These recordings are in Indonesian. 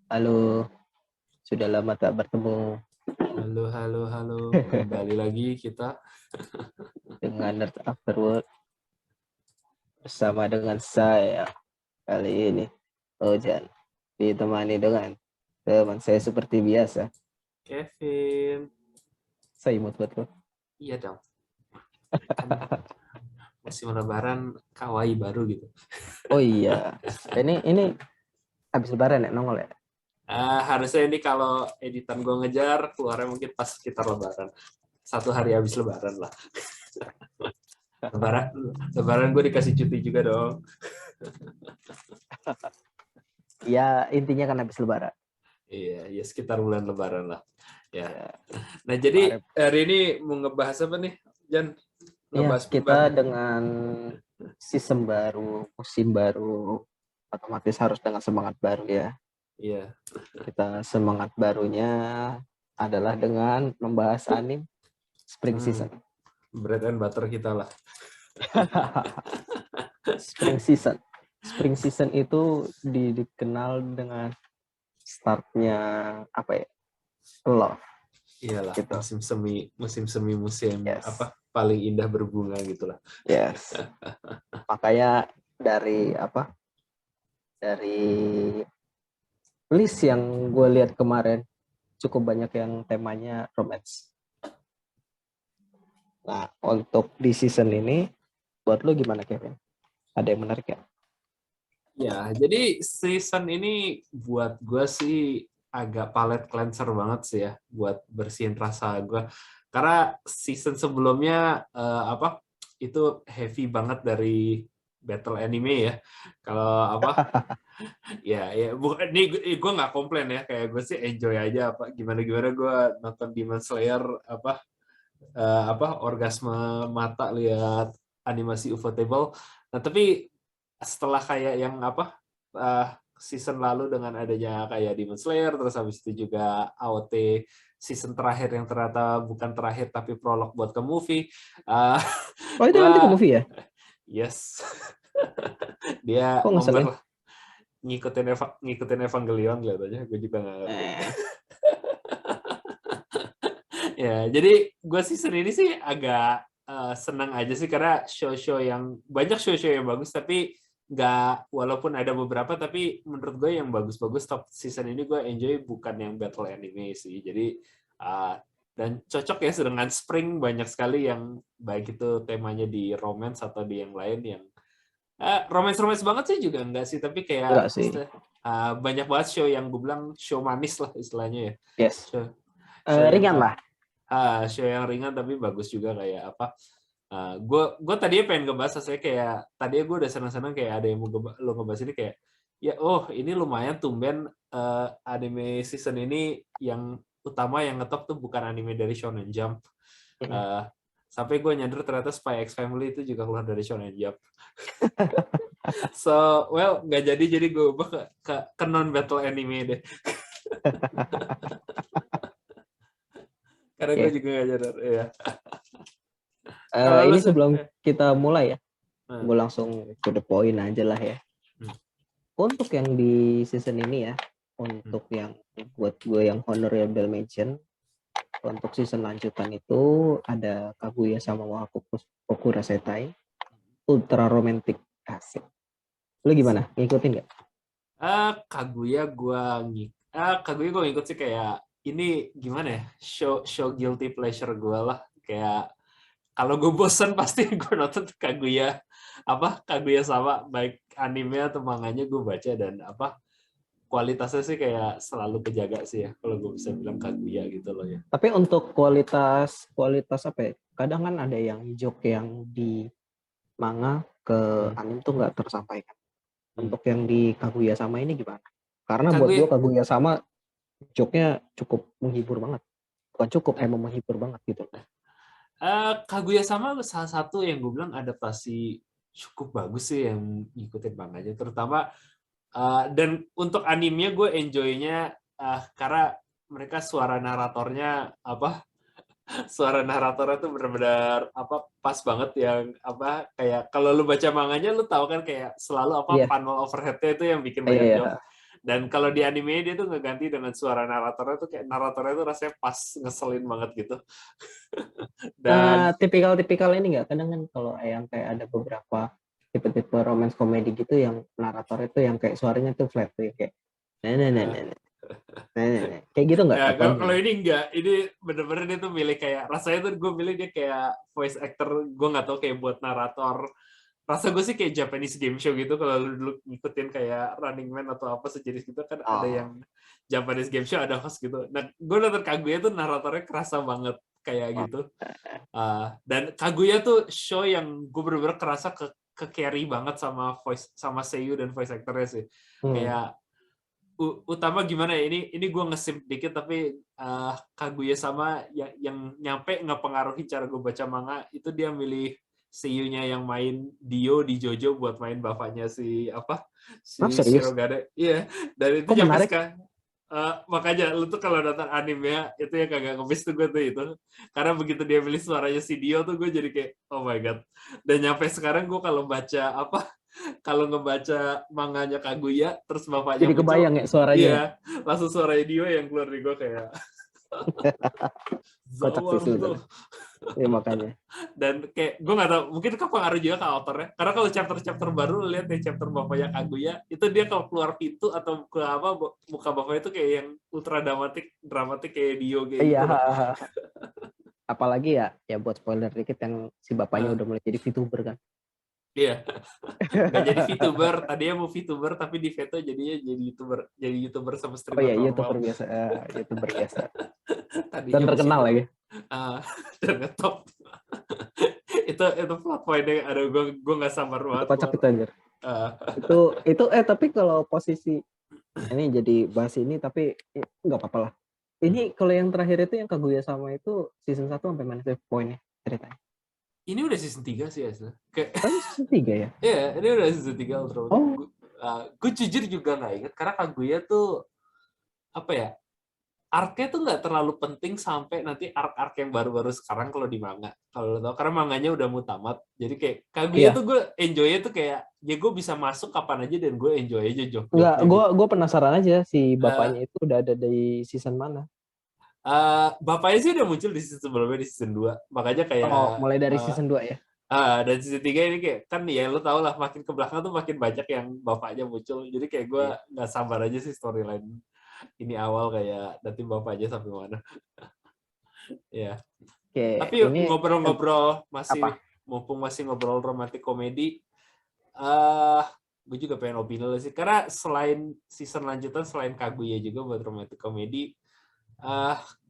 Halo, sudah lama tak bertemu Halo, halo, halo. Kembali lagi kita. dengan Nerd After Work bersama dengan saya kali ini, Ojan, ditemani dengan teman saya seperti biasa. Kevin. Saya imut betul. Iya dong. Kan musim lebaran kawaii baru gitu. Oh iya, ini habis lebaran ya nongol ya? Harusnya ini kalau editan gue ngejar, keluarnya mungkin pas sekitar lebaran. 1 hari habis lebaran lah. Lebaran, lebaran gue dikasih cuti juga dong. Ya intinya kan habis lebaran. Iya, ya sekitar bulan lebaran lah. Ya. Ya, Nah, jadi kemarin. hari ini mau ngebahas apa nih, Jan? Iya, Ngebahas kita perubahan. dengan sistem baru, musim baru, otomatis harus dengan semangat baru ya. Iya. Kita semangat barunya adalah dengan membahas anime Spring Season. Bread and butter kita lah. Spring Season. Spring Season itu dikenal dengan startnya apa ya? Love Iyalah, gitu. musim Yes. apa paling indah berbunga gitulah. Yes. Makanya dari apa? Dari list yang gue lihat kemarin cukup banyak yang temanya romance. Nah, untuk di season ini buat lo gimana Kevin? Ada yang menarik ya? Ya, jadi season ini buat gue sih agak palate cleanser banget sih ya buat bersihin rasa gue. Karena season sebelumnya apa itu heavy banget dari battle anime ya. Kalau apa ya bukan ini gue nggak komplain ya, kayak gue sih enjoy aja apa gimana gimana gue nonton Demon Slayer apa orgasme mata lihat animasi Ufotable. Nah, tapi setelah kayak yang apa season lalu dengan adanya kayak Demon Slayer, terus habis itu juga AOT season terakhir yang ternyata bukan terakhir tapi prolog buat ke movie. Uh, Oh itu nanti ke gua movie ya? yes dia Kok ngeselin? ngomber lah, ngikutin Evangelion kelihatannya, gue juga nggak ngerti. Ya, jadi gue season ini sih agak senang aja sih karena show-show yang banyak show-show yang bagus, tapi nggak, walaupun ada beberapa tapi menurut gue yang bagus-bagus top season ini gue enjoy bukan yang battle anime sih. Jadi dan cocok ya dengan spring, banyak sekali yang baik itu temanya di romance atau di yang lain yang romance-romance banget sih juga enggak sih, tapi kayak Enggak sih. banyak banget show yang gue bilang show manis lah istilahnya ya. Yes. Show, show yang Ringan lah. show yang ringan tapi bagus juga kayak apa. Gue tadinya pengen ngebahas, saya kayak tadinya gue udah seneng-seneng kayak ada yang mau lo ngebahas ini kayak ya ini lumayan tumben anime season ini yang utama yang ngetop tuh bukan anime dari Shonen Jump. Sampai gue nyadar ternyata Spy X Family itu juga keluar dari Shonen Jump. So well nggak jadi gue ubah ke non battle anime deh. Karena gue Oke. juga nggak nyadar ya. Ini sebelum kita mulai ya, gue langsung to the point aja lah ya. Untuk yang di season ini ya, untuk yang buat gue yang honorable mention, untuk season lanjutan itu ada Kaguya sama Wakokura Setai, ultra romantic, asik. Lu gimana? Ngikutin nggak? Kaguya gue ngikut sih, kayak ini gimana ya, show guilty pleasure gue lah, kayak kalau gue bosan pasti gue nonton Kaguya sama baik anime atau manganya gue baca, dan apa kualitasnya sih kayak selalu kejaga sih ya kalau gue bisa bilang Kaguya gitu loh ya. Tapi untuk kualitas apa ya? Kadang kan ada yang joke yang di manga ke anime tuh nggak tersampaikan. Untuk yang di Kaguya sama ini gimana? Karena buat gue Kaguya sama joke-nya cukup menghibur banget. Bukan cukup, emang menghibur banget gitu. Kaguya sama salah satu yang gue bilang adaptasi cukup bagus sih yang ngikutin manganya, terutama dan untuk animenya gue enjoy-nya karena mereka suara naratornya suara naratornya tuh benar-benar pas banget, yang kayak kalau lu baca manganya lu tahu kan kayak selalu Iya. panel overhead-nya itu yang bikin banyak Iya. joke. Dan kalau di anime dia tuh ngeganti dengan suara naratornya tuh kayak naratornya tuh rasanya pas, ngeselin banget gitu. Dan tipikal ini nggak, kadang kan kalau yang kayak ada beberapa tipe-tipe romance komedi gitu yang narator itu yang kayak suaranya tuh flat tuh kayak kayak gitu nggak ya, atau kalau ini enggak, ini bener-bener dia tuh milih kayak rasanya tuh gue milih dia kayak voice actor, gue nggak tahu kayak buat narator. Rasa gue sih kayak Japanese game show gitu, kalau lu dulu ngikutin kayak Running Man atau apa sejenis gitu kan ada yang Japanese game show ada host gitu. Nah, gue nonton Kaguya tuh naratornya kerasa banget kayak gitu. Dan Kaguya tuh show yang gue bener-bener kerasa ke carry banget sama voice, sama seiyu dan voice actornya sih. Kayak utama gimana ya, ini gue nge-simp dikit tapi Kaguya sama yang nyampe ngepengaruhi cara gue baca manga itu dia milih seiyunya yang main Dio di JoJo buat main bapaknya si Shirogane. Iya, dan itu sampai sekarang. Makanya lu tuh kalau nonton anime itu yang kagak ngebis tuh gue tuh itu. Karena begitu dia milih suaranya si Dio tuh gue jadi kayak oh my god. Dan nyampe sekarang gue kalau ngebaca manganya Kaguya terus bapaknya jadi muncul, kebayang ya suaranya. Iya, langsung suaranya Dio yang keluar di gue kayak kocak sih sebenarnya. Ya makanya. Dan kayak gue nggak tahu, mungkin kepengaruh juga ke autornya. Karena kalau chapter baru lihat deh chapter bapaknya Kaguya, itu dia kalau keluar pintu atau ke apa muka bapaknya itu kayak yang ultra dramatik kayak Dio kayak iya. gitu. Apalagi ya buat spoiler dikit yang si bapaknya udah mulai jadi VTuber kan. Iya. Nggak jadi VTuber, tadinya mau VTuber tapi di veto jadinya jadi YouTuber sama streamer normal. YouTuber biasa. YouTuber biasa. Tadinya dan terkenal lagi. Dan ngetop. itu plot point-nya ada gue nggak sabar banget. Kocak itu anjir. Itu tapi kalau posisi ini jadi bahas ini tapi nggak apa-apa lah. Ini kalau yang terakhir itu yang Kaguya sama itu season 1 sampai mana sih poinnya ceritanya? Ini udah season 3 sih asli. Season 3 ya? Iya, ini udah season 3 Ultra. Gue jujur juga nggak ingat karena Kaguya tuh apa ya? Arc-nya tuh nggak terlalu penting sampai nanti arc yang baru-baru sekarang kalau di manga. Kalau lo tau, karena manganya udah mau tamat. Jadi kayak Kaguya tuh gue enjoy-nya tuh kayak ya gue bisa masuk kapan aja dan gue enjoy aja job. Enggak, gue penasaran aja si bapaknya itu udah ada di season mana? Bapaknya sih udah muncul di season sebelumnya, di season 2. Makanya kayak mulai dari season 2 ya. Dan season 3 ini kayak kan ya lo tau lah makin ke belakang tuh makin banyak yang bapaknya muncul. Jadi kayak gue nggak sabar aja sih storyline ini awal kayak nanti bapak aja sampai mana. Ya. Tapi ngobrol-ngobrol mumpung masih ngobrol romantic komedi, gue juga pengen opini lo sih. Karena selain season lanjutan selain Kaguya juga buat romantic komedi,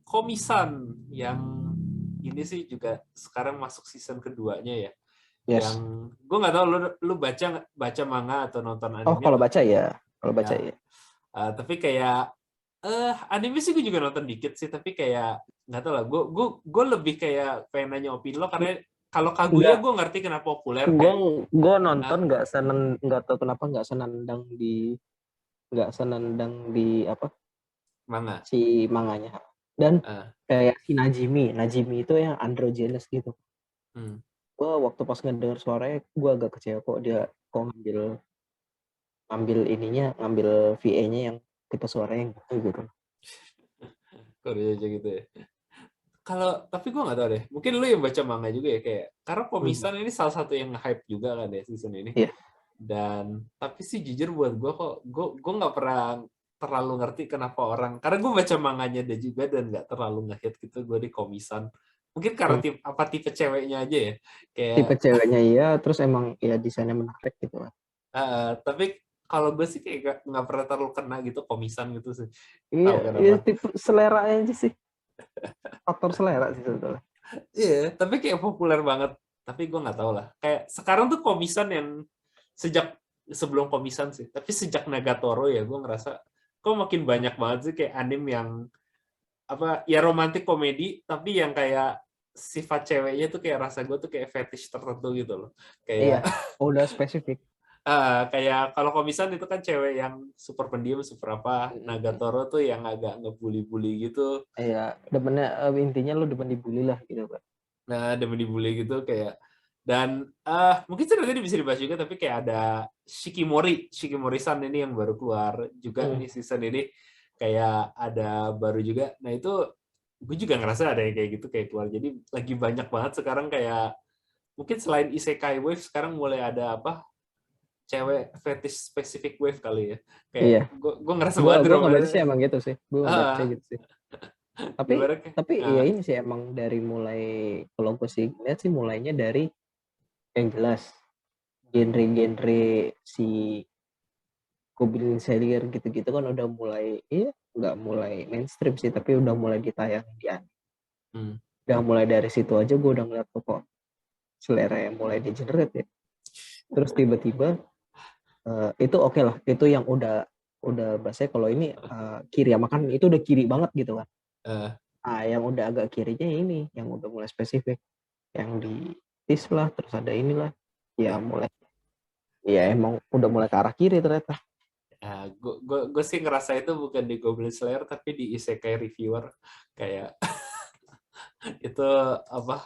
Komi-san yang ini sih juga sekarang masuk season keduanya ya. Yes. Yang gue nggak tahu lu baca manga atau nonton anime. Oh kalau baca ya. Tapi kayak anime sih gue juga nonton dikit sih, tapi kayak nggak tahu lah. Gue lebih kayak pengen nanya opini lo karena kalau Kaguya gue ngerti kenapa populer. Gue nonton nggak tahu kenapa nggak senandang di apa? Manga. Si manganya. Dan kayak si Najimi itu yang androgynous gitu. Gue waktu pas ngedenger suaranya gue agak kecewa kok dia ngambil VA-nya yang tipe suaranya gitu. Korea aja gitu ya. Tapi gue nggak tahu deh. Mungkin lu yang baca manga juga ya kayak. Karena Komi-san ini salah satu yang hype juga kan ya season ini. Iya. Dan tapi sih jujur buat gue nggak pernah terlalu ngerti kenapa orang. Karena gue baca manganya dia juga dan nggak terlalu nge-hit gitu gue di Komi-san. Mungkin karena tipe ceweknya aja ya. Kayak tipe ceweknya iya, terus emang ya desainnya menarik gitu kan. Tapi kalau gue sih kayak nggak pernah terlalu kena gitu Komi-san gitu sih. Iya, tipe selera aja sih. Faktor selera sih sebetulnya. Iya, tapi kayak populer banget. Tapi gue nggak tahu lah. Kayak sekarang tuh Komi-san yang sebelum Komi-san sih. Tapi sejak Nagatoro ya gue ngerasa kok makin banyak banget sih kayak anime yang apa ya romantis komedi tapi yang kayak sifat ceweknya tuh kayak rasa gue tuh kayak fetish tertentu gitu loh. Kayak udah spesifik. Kayak kalau Komi-san itu kan cewek yang super pendiam, super apa. Nagatoro tuh yang agak ngebully-bully gitu. Iya, demennya intinya lu demen dibully lah gitu kan. Nah, demen dibully gitu kayak dan mungkin sebenarnya bisa dibahas juga tapi kayak ada Shikimori-san ini yang baru keluar juga nih season ini, kayak ada baru juga. Nah itu gue juga ngerasa ada yang kayak gitu kayak keluar. Jadi lagi banyak banget sekarang kayak mungkin selain isekai wave sekarang mulai ada apa cewek fetish specific wave kali ya. Iya. Kayak gue ngerasa Gue banget di ngebaca rumah. sih emang gitu sih. Gue ngebaca gitu sih. Tapi ya ini sih emang dari mulai, kalau gue sih lihat sih mulainya dari yang jelas genre-genre si Goblin Slayer gitu-gitu kan udah mulai, nggak mulai mainstream sih, tapi udah mulai ditayangin di anime. Udah mulai dari situ aja gue udah ngeliat kok selera yang mulai degenerate ya. Terus tiba-tiba itu oke lah, itu yang udah bahasanya kalau ini Kiriyama kan itu udah kiri banget gitu kan. Yang udah agak kirinya ini yang udah mulai spesifik, yang di tis lah, terus ada inilah ya mulai, ya emang udah mulai ke arah kiri ternyata. Nah, gue sih ngerasa itu bukan di Goblin Slayer tapi di Isekai Reviewer kayak itu apa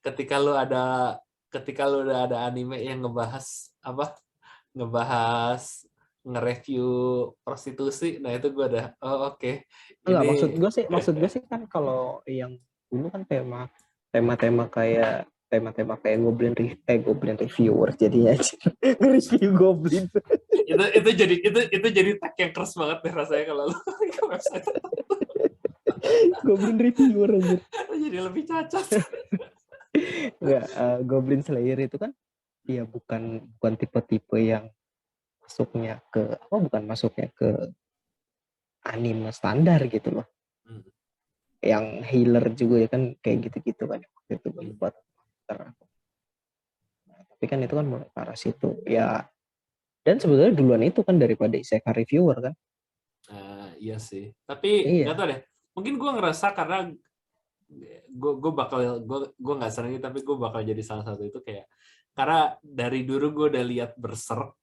ketika lu udah ada anime yang ngebahas nge-review prostitusi, nah itu gue udah oke. Enggak, Ini maksud gue sih kan kalau yang dulu kan tema-tema kayak Goblin Reviewer jadinya nge-review Goblin. itu jadi tag yang keras banget deh rasanya kalau lu ke website. Goblin Reviewer anjir. Jadi lebih cacat. Enggak, Goblin Slayer itu kan ya bukan tipe-tipe yang masuknya ke anime standar gitu loh. Yang healer juga ya kan kayak gitu-gitu kan itu buat tapi kan itu kan mulai ke arah situ ya, dan sebenarnya duluan itu kan daripada Isekai Reviewer kan. Iya sih, tapi nggak tahu deh, mungkin gue ngerasa karena gue nggak sering tapi gue bakal jadi salah satu itu kayak karena dari dulu gue udah lihat Berserk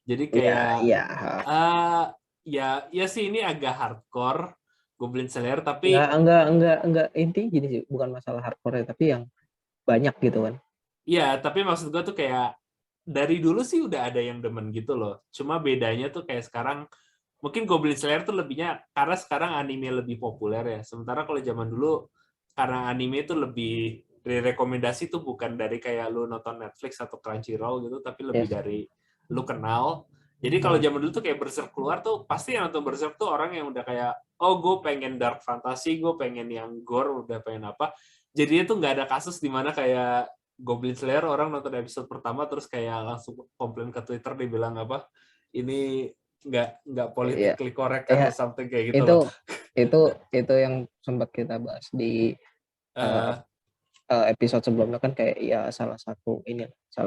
jadi kayak ya sih ini agak hardcore Goblin Slayer tapi enggak intinya gini sih, bukan masalah hardcore tapi yang banyak gitu kan. Iya, tapi maksud gue tuh kayak dari dulu sih udah ada yang demen gitu loh. Cuma bedanya tuh kayak sekarang mungkin Goblin Slayer tuh lebihnya karena sekarang anime lebih populer ya. Sementara kalau zaman dulu karena anime itu lebih dari rekomendasi tuh bukan dari kayak lu nonton Netflix atau Crunchyroll gitu, tapi lebih dari lu kenal. Jadi kalau zaman dulu tuh kayak Berserk keluar tuh pasti yang nonton Berserk tuh orang yang udah kayak gue pengen dark fantasy, gue pengen yang gore, udah pengen apa. Jadinya tuh nggak ada kasus di mana kayak Goblin Slayer orang nonton episode pertama terus kayak langsung komplain ke Twitter dibilang apa ini nggak politically correct atau something kayak gitu loh. Itu yang sempat kita bahas di episode sebelumnya kan kayak ya salah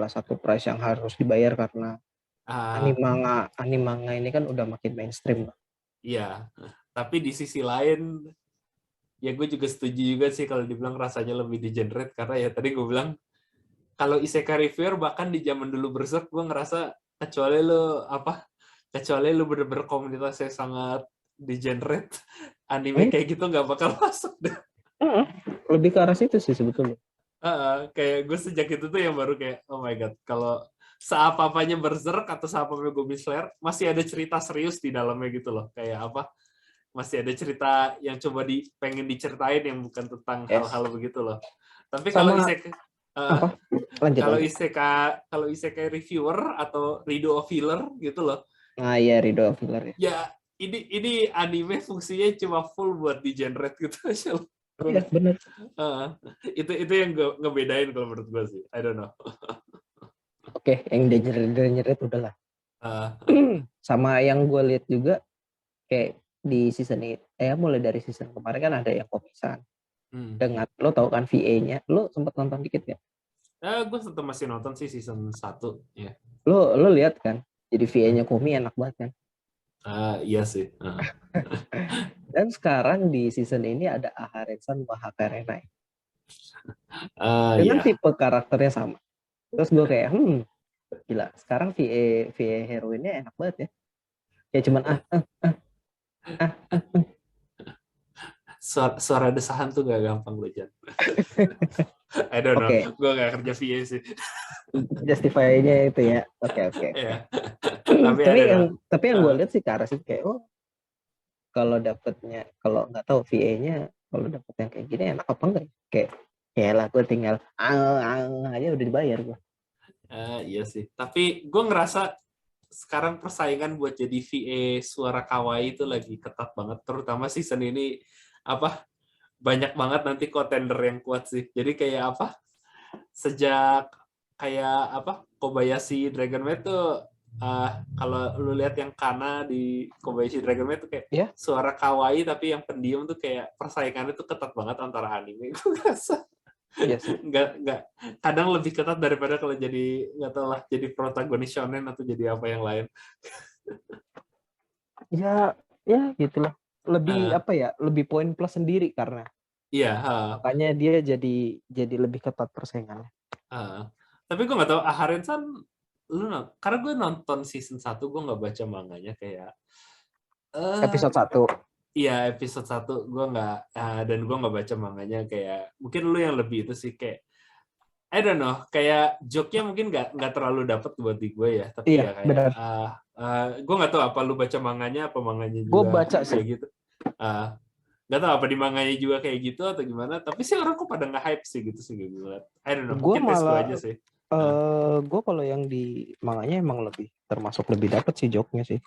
satu price yang harus dibayar karena anime manga ini kan udah makin mainstream. Iya, tapi di sisi lain ya gue juga setuju juga sih kalau dibilang rasanya lebih degenerate karena ya tadi gue bilang kalau Isekai Reviewer bahkan di zaman dulu Berserk gue ngerasa kecuali lu bener-bener komunitasnya sangat degenerate, anime kayak gitu nggak bakal masuk deh. Lebih ke arah situ sih sebetulnya. Kayak gue sejak itu tuh yang baru kayak oh my god, kalau seapa-apanya Berserk atau seapa-apanya Goblin Slayer masih ada cerita serius di dalamnya gitu loh, kayak masih ada cerita yang coba pengen diceritain yang bukan tentang hal-hal begitu loh. Tapi kalau Isekai Reviewer atau Rido of Healer gitu loh. Iya, Rido of Healer ya. Ya, ini anime fungsinya cuma full buat degenerate gitu aja loh. Iya, benar. Itu yang ngebedain kalau menurut gue sih. I don't know. Oke, yang degenerate udahlah. Sama yang gue lihat juga kayak di season ini, mulai dari season kemarin kan ada yang komisan. Dengan lo tau kan VA-nya, lo sempat nonton dikit ya? Gue tetap masih nonton sih season 1 ya. Lo lihat kan, jadi VA-nya Komi enak banget kan? Iya sih. Dan sekarang di season ini ada Aharen-san Wahakarenai. Dengan tipe karakternya sama. Terus gue kayak, gila, sekarang VA heroinnya enak banget ya. Ya cuman Suara desahan tuh gak gampang loh, Jan. I don't know, gue gak kerja VA sih. justify-nya itu ya. Oke. Ya. Tapi yang gue lihat sih ke arah sih kayak kalau nggak tahu VA-nya kalau dapet yang kayak gini enak apa enggak? Kayak ya lah gue tinggal aja udah dibayar gue. Iya sih. Tapi gue ngerasa sekarang persaingan buat jadi VA suara kawaii itu lagi ketat banget. Terutama season ini banyak banget nanti contender yang kuat sih. Jadi kayak sejak kayak Kobayashi Dragon Maid tuh kalau lu lihat yang Kana di Kobayashi Dragon Maid tuh kayak suara kawaii tapi yang pendiam tuh kayak persaingannya tuh ketat banget antara anime. Gue ngerasa nggak kadang lebih ketat daripada kalau jadi nggak tahu lah jadi protagonis shonen atau jadi apa yang lain. Ya gitulah. Lebih lebih poin plus sendiri karena makanya dia jadi lebih ketat persaingannya. Tapi gue nggak tahu Aharen-san karena gue nonton season 1 gue nggak baca manganya kayak episode 1. Iya, episode 1 gue nggak dan gue nggak baca manganya kayak mungkin lu yang lebih itu sih kayak I don't know, kayak joke-nya mungkin nggak terlalu dapet buat di gue ya, tapi ya kayak gue nggak tahu apa lu baca manganya juga gue baca kayak sih gitu. Nggak tahu apa di manganya juga kayak gitu atau gimana, tapi sih orang kok pada nge-hype sih gitu sih gue lihat. I don't know, mungkin gue aja sih. Gue kalau yang di manganya emang termasuk lebih dapet sih joke-nya sih.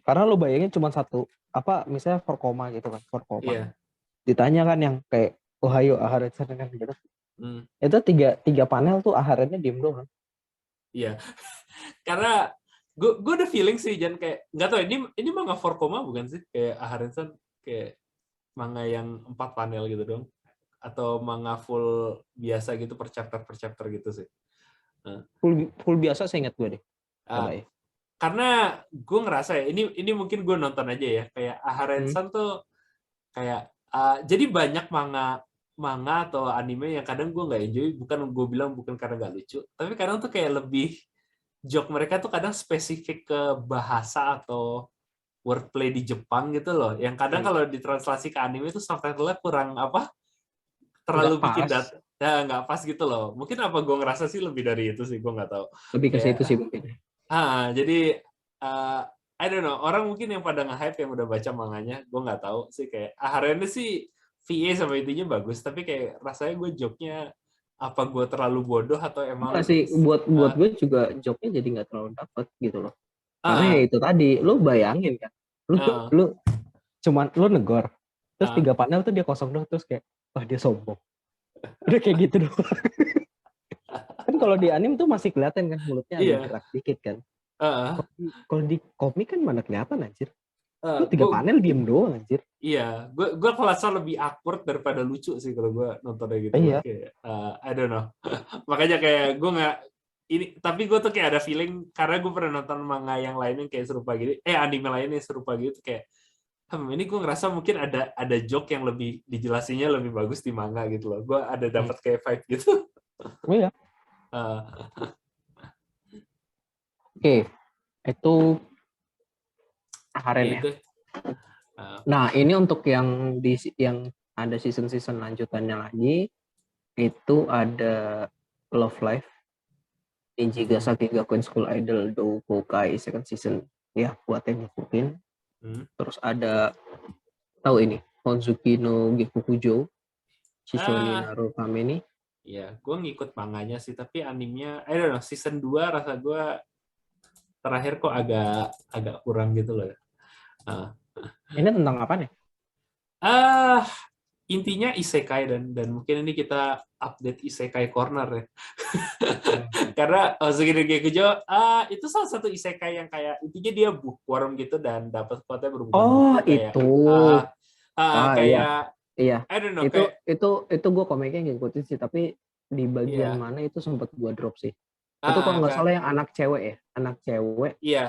Karena lo bayangin cuma satu misalnya 4 koma gitu kan, 4 koma. Yeah. Ditanya kan yang kayak Ohio Aharen-san kan gitu. Itu tiga panel tuh Aharen-nya diem doang. Iya. Karena gue udah feeling sih Jan kayak nggak tahu ini manga 4 koma bukan sih kayak Aharen-san kayak manga yang 4 panel gitu dong atau manga full biasa gitu per chapter gitu sih. Full biasa saya ingat gue deh. Karena gue ngerasa ya ini mungkin gue nonton aja ya kayak Aharen-san tuh kayak jadi banyak manga atau anime yang kadang gue nggak enjoy, bukan karena nggak lucu, tapi kadang tuh kayak lebih joke mereka tuh kadang spesifik ke bahasa atau wordplay di Jepang gitu loh, yang kadang kalau ditranslasi ke anime itu subtitle-nya kurang terlalu bikin nggak pas gitu loh. Mungkin gue ngerasa sih lebih dari itu sih, gue nggak tahu. Lebih ke situ sih mungkin. Jadi I don't know, orang mungkin yang pada nge-hype yang udah baca manganya, gue nggak tahu sih kayak Aharen sih VA sama intinya bagus, tapi kayak rasanya gue joke-nya apa gue terlalu bodoh atau emang sih buat gue juga joke-nya jadi nggak terlalu dapet gitu loh. Karena ya itu tadi, lu bayangin kan, lu cuman lu negor, terus 3 panel tuh dia kosong doang, terus kayak dia sombong. Udah kayak gitu doang. Kan kalau di anime tuh masih kelihatan kan mulutnya agak gerak dikit kan. Kalau di komik kan mana kelihatan anjir. Lu 3 panel diem doang anjir. Iya, gue merasa lebih awkward daripada lucu sih kalau gue nontonnya gitu. Iya. Kayak, I don't know. Makanya kayak gue nggak tapi gue tuh kayak ada feeling karena gue pernah nonton manga yang lain yang kayak serupa gitu, anime lain yang serupa gitu kayak ini gue ngerasa mungkin ada joke yang lebih dijelasinnya lebih bagus di manga gitu loh. Gue ada dapat kayak vibe gitu. Iya. Oke, itu Aharen ya. Nah, ini untuk yang ada season lanjutannya lagi, itu ada Love Live, Nijigasaki Gakuen School Idol Doukokai second season ya buat yang ngikutin. Terus ada tahu ini Honzuki no Gekukujo, Shishoni Naru Kameni. Iya, gue ngikut manganya sih, tapi animenya, I don't know, season 2 rasa gue terakhir kok agak kurang gitu loh. Ini tentang apa nih? Intinya isekai dan mungkin ini kita update isekai corner ya. Karena Honzuki no Gekukujo itu salah satu isekai yang kayak intinya dia bookworm gitu dan dapat kuotanya berhubungan buku kayak itu. Kayak iya. I don't know, itu gue komiknya ngikutin sih, tapi di bagian mana itu sempat gue drop sih. Itu kalau nggak salah yang anak cewek ya, Iya,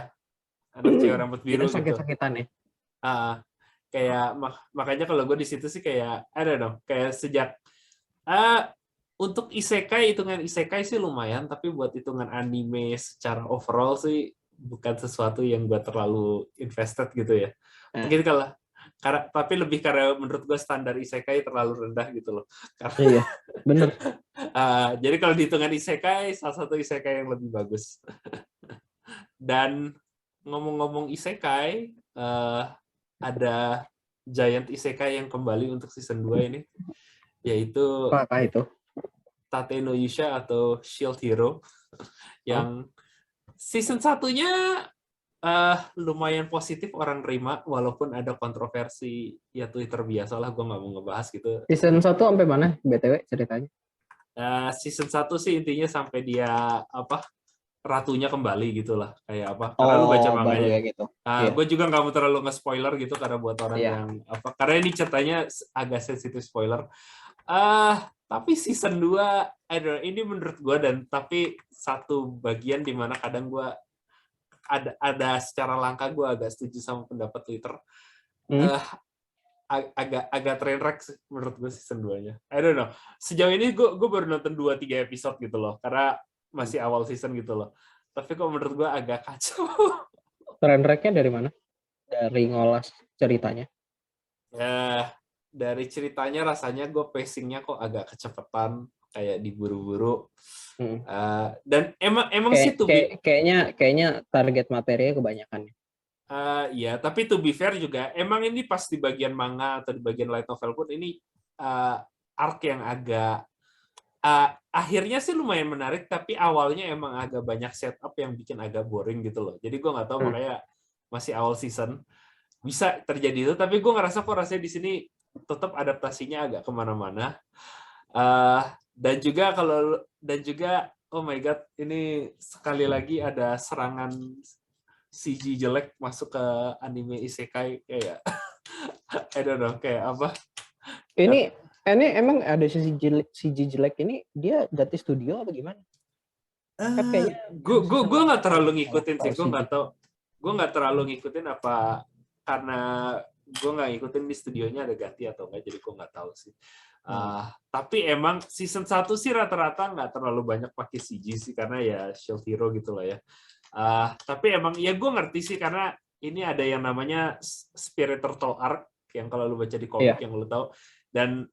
anak cewek rambut biru itu sakit-sakitan ya. Kayak makanya kalau gue di situ sih kayak I don't know, kayak sejak untuk hitungan isekai sih lumayan, tapi buat hitungan anime secara overall sih bukan sesuatu yang gue terlalu invested gitu ya. Mungkin tapi lebih karena menurut gue standar isekai terlalu rendah gitu loh. Karena, iya, bener. Jadi kalau dihitungan isekai, salah satu isekai yang lebih bagus. Dan ngomong-ngomong isekai, ada giant isekai yang kembali untuk season 2 ini, yaitu Apakah itu? Tate no Yusha atau Shield Hero, yang season 1-nya lumayan positif orang terima, walaupun ada kontroversi, ya Twitter biasa lah, gue nggak mau ngebahas gitu. Season 1 sampai mana BTW ceritanya? Season 1 sih intinya sampai dia ratunya kembali gitulah, kayak apa, karena lu baca Baru manganya. ya gitu. Iya. Gue juga nggak mau terlalu nge-spoiler gitu, karena buat orang Iya. yang karena ini ceritanya agak sensitif spoiler. Tapi season 2, ini menurut gue, dan tapi satu bagian di mana kadang gue ada secara langka gue agak setuju sama pendapat Twitter. Agak train wreck sih menurut gue season 2-nya. I don't know. Sejauh ini gue baru nonton 2-3 episode gitu loh, karena masih awal season gitu loh. Tapi kok menurut gue agak kacau. Train wreck-nya dari mana? Dari ngolas ceritanya? Dari ceritanya rasanya gue pacing-nya kok agak kecepatan, kayak diburu-buru. Dan emang sih kayaknya target materinya kebanyakan. Ya, tapi to be fair juga, emang ini pas di bagian manga atau di bagian light novel pun ini arc yang agak akhirnya sih lumayan menarik, tapi awalnya emang agak banyak setup yang bikin agak boring gitu loh. Jadi gue nggak tahu, makanya masih awal season bisa terjadi itu, tapi gue ngerasa kok rasanya di sini tetap adaptasinya agak kemana-mana. Dan juga oh my god, ini sekali lagi ada serangan CG jelek masuk ke anime isekai, kayak I don't know, kayak apa. Ini emang ada CG jelek ini, dia ganti studio apa gimana? Gue nggak terlalu ngikutin sih, gue nggak terlalu ngikutin apa, karena gue nggak ngikutin di studionya ada ganti atau enggak, jadi gue nggak tahu sih. Tapi emang season 1 sih rata-rata nggak terlalu banyak pakai CG sih, karena ya Shield Hero gitu lah ya. Tapi emang ya gue ngerti sih, karena ini ada yang namanya Spirit Turtle Arc, yang kalau lu baca di komik yang lu tahu, dan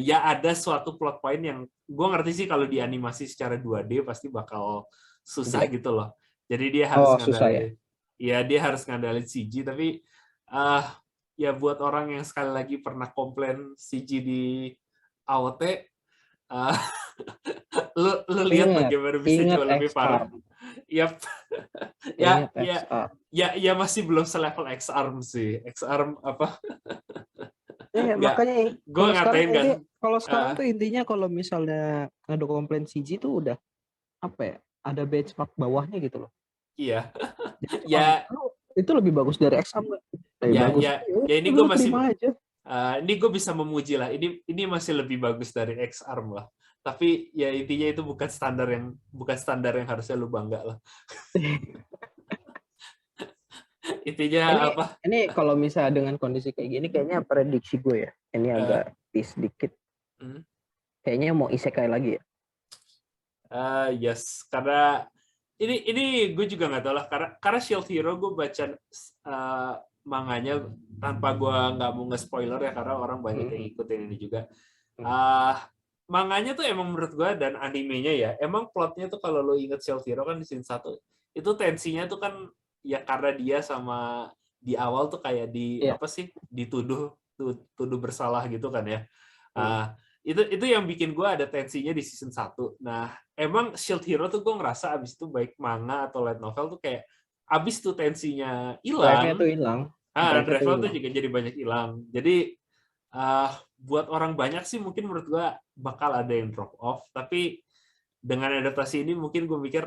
ya ada suatu plot point yang gue ngerti sih kalau dianimasi secara 2D pasti bakal susah gitu loh. Jadi dia harus ngandalin, dia harus ngandalin CG, tapi ya buat orang yang sekali lagi pernah komplain CG di AOT, lu lihat bagaimana bisa jauh lebih parah. Yap. Ya masih belum selevel X-Arm sih. X-Arm apa? Makanya gue ngatain kan. Kalau sekarang tuh intinya kalau misalnya ada komplain CG tuh udah apa ya? Ada benchmark bawahnya gitu loh. Iya. Ya itu lebih bagus dari X-Arm nggak? Ya ini gue masih ini gue bisa memuji lah. Ini masih lebih bagus dari X-Arm lah. Tapi ya intinya itu bukan standar yang harusnya lu bangga lah. Intinya apa? Ini kalau misalnya dengan kondisi kayak gini, kayaknya prediksi gue ya, ini agak sedikit. Kayaknya mau isekai lagi ya. Yes, karena ini gue juga nggak tahu lah, karena Shield Hero gue baca manganya tanpa gue nggak mau nge-spoiler ya, karena orang banyak yang ikutin ini juga. Manganya tuh emang menurut gue dan animenya ya, emang plotnya tuh kalau lo inget Shield Hero kan di scene 1 itu tensinya tuh kan ya, karena dia sama di awal tuh kayak apa sih, dituduh bersalah gitu kan ya. Itu yang bikin gue ada tensinya di season 1. Nah, emang Shield Hero tuh gue ngerasa abis itu baik manga atau light novel tuh kayak abis tuh tensinya hilang. Drive-nya tuh juga jadi banyak hilang. Jadi buat orang banyak sih mungkin menurut gue bakal ada yang drop off, tapi dengan adaptasi ini mungkin gue mikir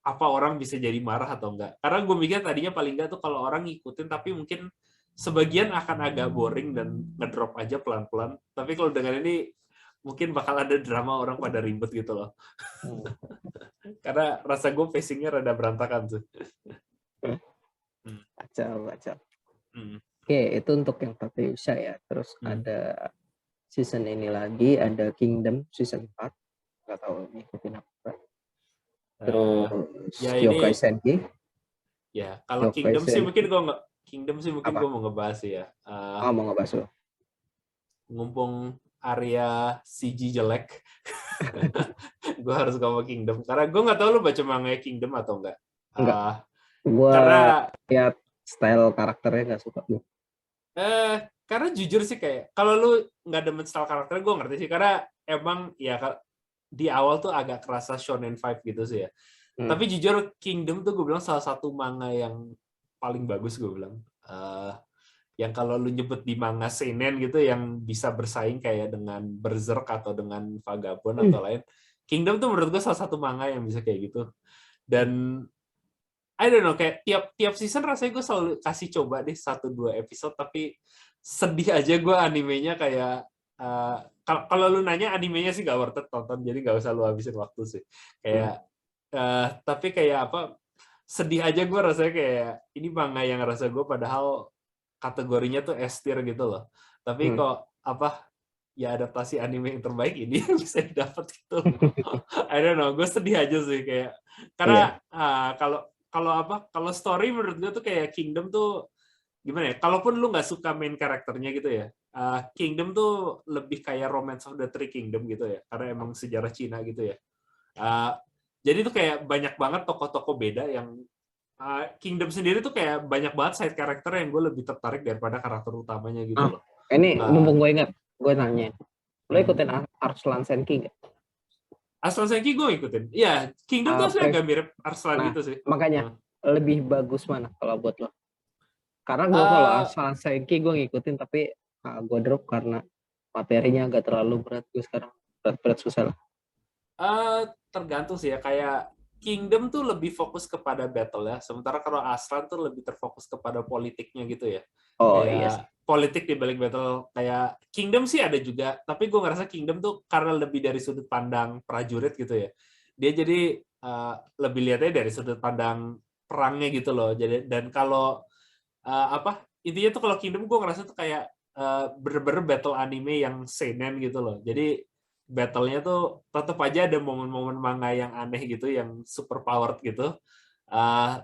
apa orang bisa jadi marah atau enggak. Karena gue mikir tadinya paling enggak tuh kalau orang ngikutin, tapi mungkin sebagian akan agak boring dan ngedrop aja pelan-pelan. Tapi kalau dengan ini mungkin bakal ada drama, orang pada ribet gitu loh. Karena rasa gue pacing-nya rada berantakan tuh. Kacau. Oke, itu untuk yang Tate Yusha ya. Terus ada season ini lagi, ada Kingdom season 4. Nggak tahu ngikutin apa. Terus ya Yokai Senki. Ya, kalau Kingdom sih mungkin gue Kingdom sih mungkin Apa? gue mau ngebahas sih ya. Mau ngebahas lo. Ngumpung area CG jelek, gue harus ngomong Kingdom. Karena gue nggak tahu lu baca manga Kingdom atau enggak. Enggak. Gue Karena lihat style karakternya nggak suka gue. karena jujur sih kayak kalau lu nggak demen style karakternya, gue ngerti sih. Karena emang ya di awal tuh agak kerasa shonen vibe gitu sih ya. Tapi jujur Kingdom tuh gue bilang salah satu manga yang paling bagus gue bilang. Yang kalau lu nyebut di manga seinen gitu yang bisa bersaing kayak dengan Berserk atau dengan Vagabond atau lain. Kingdom tuh menurut gue salah satu manga yang bisa kayak gitu. Dan I don't know, kayak tiap season rasanya gue selalu kasih coba deh 1-2 episode, tapi sedih aja gue animenya kayak kalau lu nanya animenya sih gak worth it tonton, jadi gak usah lu habisin waktu sih. Kayak tapi kayak apa, sedih aja gue rasanya kayak ini manga yang rasa gue padahal kategorinya tuh S tier gitu loh. Tapi kok apa ya adaptasi anime yang terbaik ini yang bisa didapat gitu. I don't know, gue sedih aja sih kayak karena kalau story menurut gue tuh kayak Kingdom tuh gimana ya? Kalaupun lu nggak suka main karakternya gitu ya, Kingdom tuh lebih kayak Romance of the Three Kingdom gitu ya, karena emang sejarah Cina gitu ya. Jadi tuh kayak banyak banget tokoh-tokoh beda yang Kingdom sendiri tuh kayak banyak banget side karakter yang gue lebih tertarik daripada karakter utamanya gitu loh. Ini mumpung gue ingat, gue nanya, lo ikutin Arslan Senki nggak? Arslan Senki gue ikutin. Iya, Kingdom tuh agak mirip Arslan gitu sih. Makanya lebih bagus mana kalau buat lo? Karena gue kalau Arslan Senki gue ngikutin, tapi gue drop karena materinya agak terlalu berat. Gue sekarang berat susah lah. Tergantung sih ya, kayak Kingdom tuh lebih fokus kepada battle ya, sementara kalau Arslan tuh lebih terfokus kepada politiknya gitu ya. Kayak politik di balik battle. Kayak Kingdom sih ada juga, tapi gue ngerasa Kingdom tuh karena lebih dari sudut pandang prajurit gitu ya. Dia jadi lebih lihatnya dari sudut pandang perangnya gitu loh. Jadi dan kalau intinya tuh kalau Kingdom gue ngerasa tuh kayak bener-bener battle anime yang seinen gitu loh. Jadi battle-nya tuh tetap aja ada momen-momen manga yang aneh gitu, yang super powered gitu.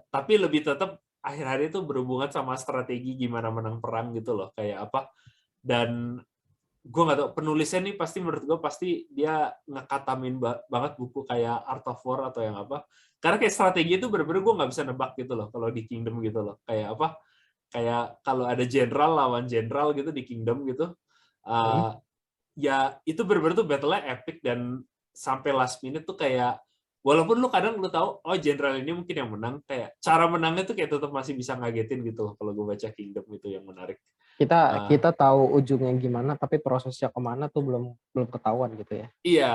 Tapi lebih tetap akhir-akhir itu berhubungan sama strategi gimana menang perang gitu loh. Kayak apa. Dan gue nggak tahu, penulisnya nih pasti menurut gue pasti dia ngekatamin banget buku kayak Art of War atau yang apa. Karena kayak strategi itu bener-bener gue nggak bisa nebak gitu loh kalau di Kingdom gitu loh. Kayak apa. Kayak kalau ada jenderal lawan jenderal gitu di Kingdom gitu. Ya itu bener-bener tuh battle-nya epic dan sampai last minute tuh kayak walaupun lu kadang lu tahu oh jenderal ini mungkin yang menang, kayak cara menangnya tuh kayak tetap masih bisa ngagetin gitu kalau gue baca Kingdom itu yang menarik. Kita tahu ujungnya gimana, tapi prosesnya kemana tuh belum ketahuan gitu ya. Iya,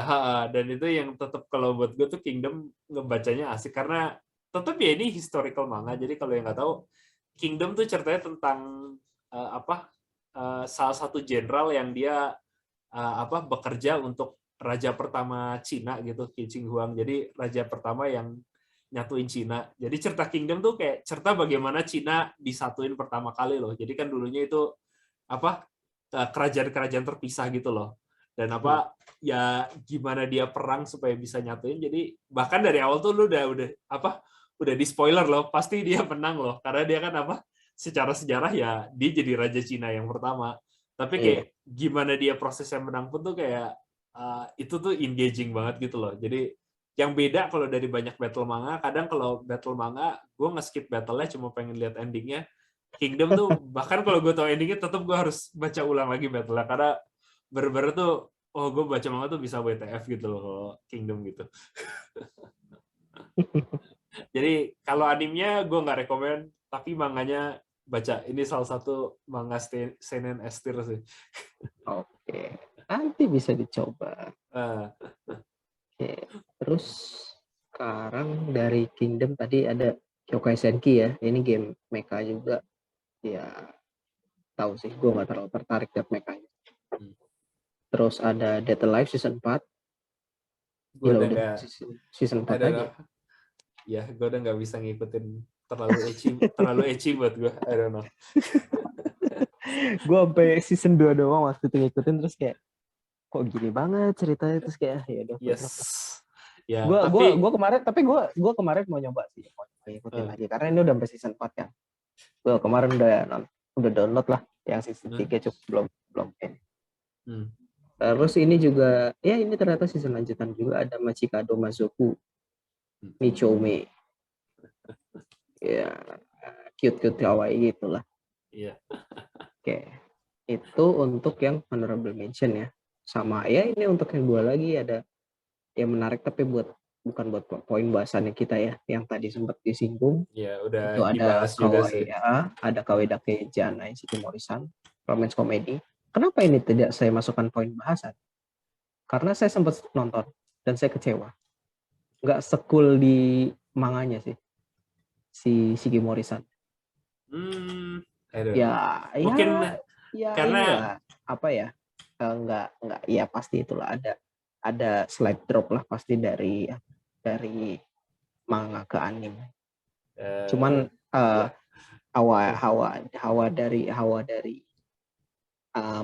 dan itu yang tetap kalau buat gue tuh Kingdom ngebacanya asik karena tetap ya ini historical manga. Jadi kalau yang nggak tahu, Kingdom tuh ceritanya tentang salah satu jenderal yang dia bekerja untuk raja pertama Cina gitu, Qin Shi Huang. Jadi raja pertama yang nyatuin Cina. Jadi cerita Kingdom tuh kayak cerita bagaimana Cina disatuin pertama kali loh. Jadi kan dulunya itu kerajaan-kerajaan terpisah gitu loh. Dan ya gimana dia perang supaya bisa nyatuin. Jadi bahkan dari awal tuh lu udah di spoiler loh, pasti dia menang loh. Karena dia kan secara sejarah ya dia jadi raja Cina yang pertama. Tapi kayak gimana dia prosesnya menang pun tuh kayak itu tuh engaging banget gitu loh. Jadi yang beda kalau dari banyak battle manga, kadang kalau battle manga gue nge-skip battle-nya cuma pengen lihat endingnya. Kingdom tuh bahkan kalau gue tahu endingnya tetap gue harus baca ulang lagi battle-nya karena bener-bener tuh gue baca manga tuh bisa WTF gitu loh kalau Kingdom gitu. Jadi kalau animenya gue nggak rekomen, tapi manganya baca. Ini salah satu manga seinen S tier sih. Oke, nanti bisa dicoba. Oke. Terus sekarang dari Kingdom tadi ada Kyokai Senki ya. Ini game mecha juga. Ya tahu sih, gue nggak terlalu tertarik lihat mechanya. Terus ada Dead Alive season 4. Gue udah season 4 aja. Ya, gue udah nggak bisa ngikutin, terlalu ecchi buat gue. I don't know. Gue sampai season 2 doang waktu itu ngikutin, terus kayak kok gini banget ceritanya, terus kayak ya udah. Yes. Ya, gue kemarin mau nyoba sih, mau ngikutin lagi karena ini udah sampai season 4 kan. Gue kemarin udah download lah yang season 3, cuma belum ini. Terus ini juga ya ini ternyata season lanjutan juga, ada Machikado Mazoku Michoume. Ya, cute kawaii gitulah. Iya. Oke. Itu untuk yang honorable mention ya. Sama ya ini untuk yang 2 lagi ada yang menarik tapi bukan buat poin bahasannya kita ya, yang tadi sempat disinggung. Ya, udah Itu ada dibahas juga sih. ada Kawaii Dake Janai Shikimori-san, romance comedy. Kenapa ini tidak saya masukkan poin bahasan? Karena saya sempat nonton dan saya kecewa. Nggak sekul di manganya sih, si Shikimori-san. Ya, mungkin ya karena inilah apa ya? Nggak ya pasti itulah ada slight drop lah pasti dari manga ke anime. Cuman hawa dari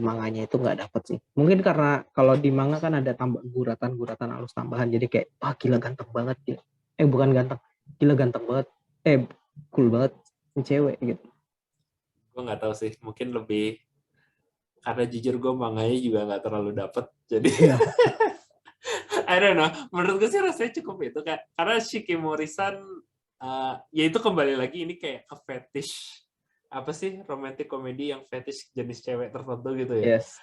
manganya itu nggak dapet sih. Mungkin karena kalau di manga kan ada guratan halus tambahan, jadi kayak gila ganteng banget ya. Bukan ganteng, gila ganteng banget. Cool banget cewek gitu. Gue nggak tahu sih, mungkin lebih karena jujur gue manganya juga nggak terlalu dapet, jadi I don't know. Menurut gue sih rasanya cukup itu karena Shikimori-san ya itu kembali lagi ini kayak ke fetish apa sih, romantic comedy yang fetish jenis cewek tertentu gitu ya. Yes.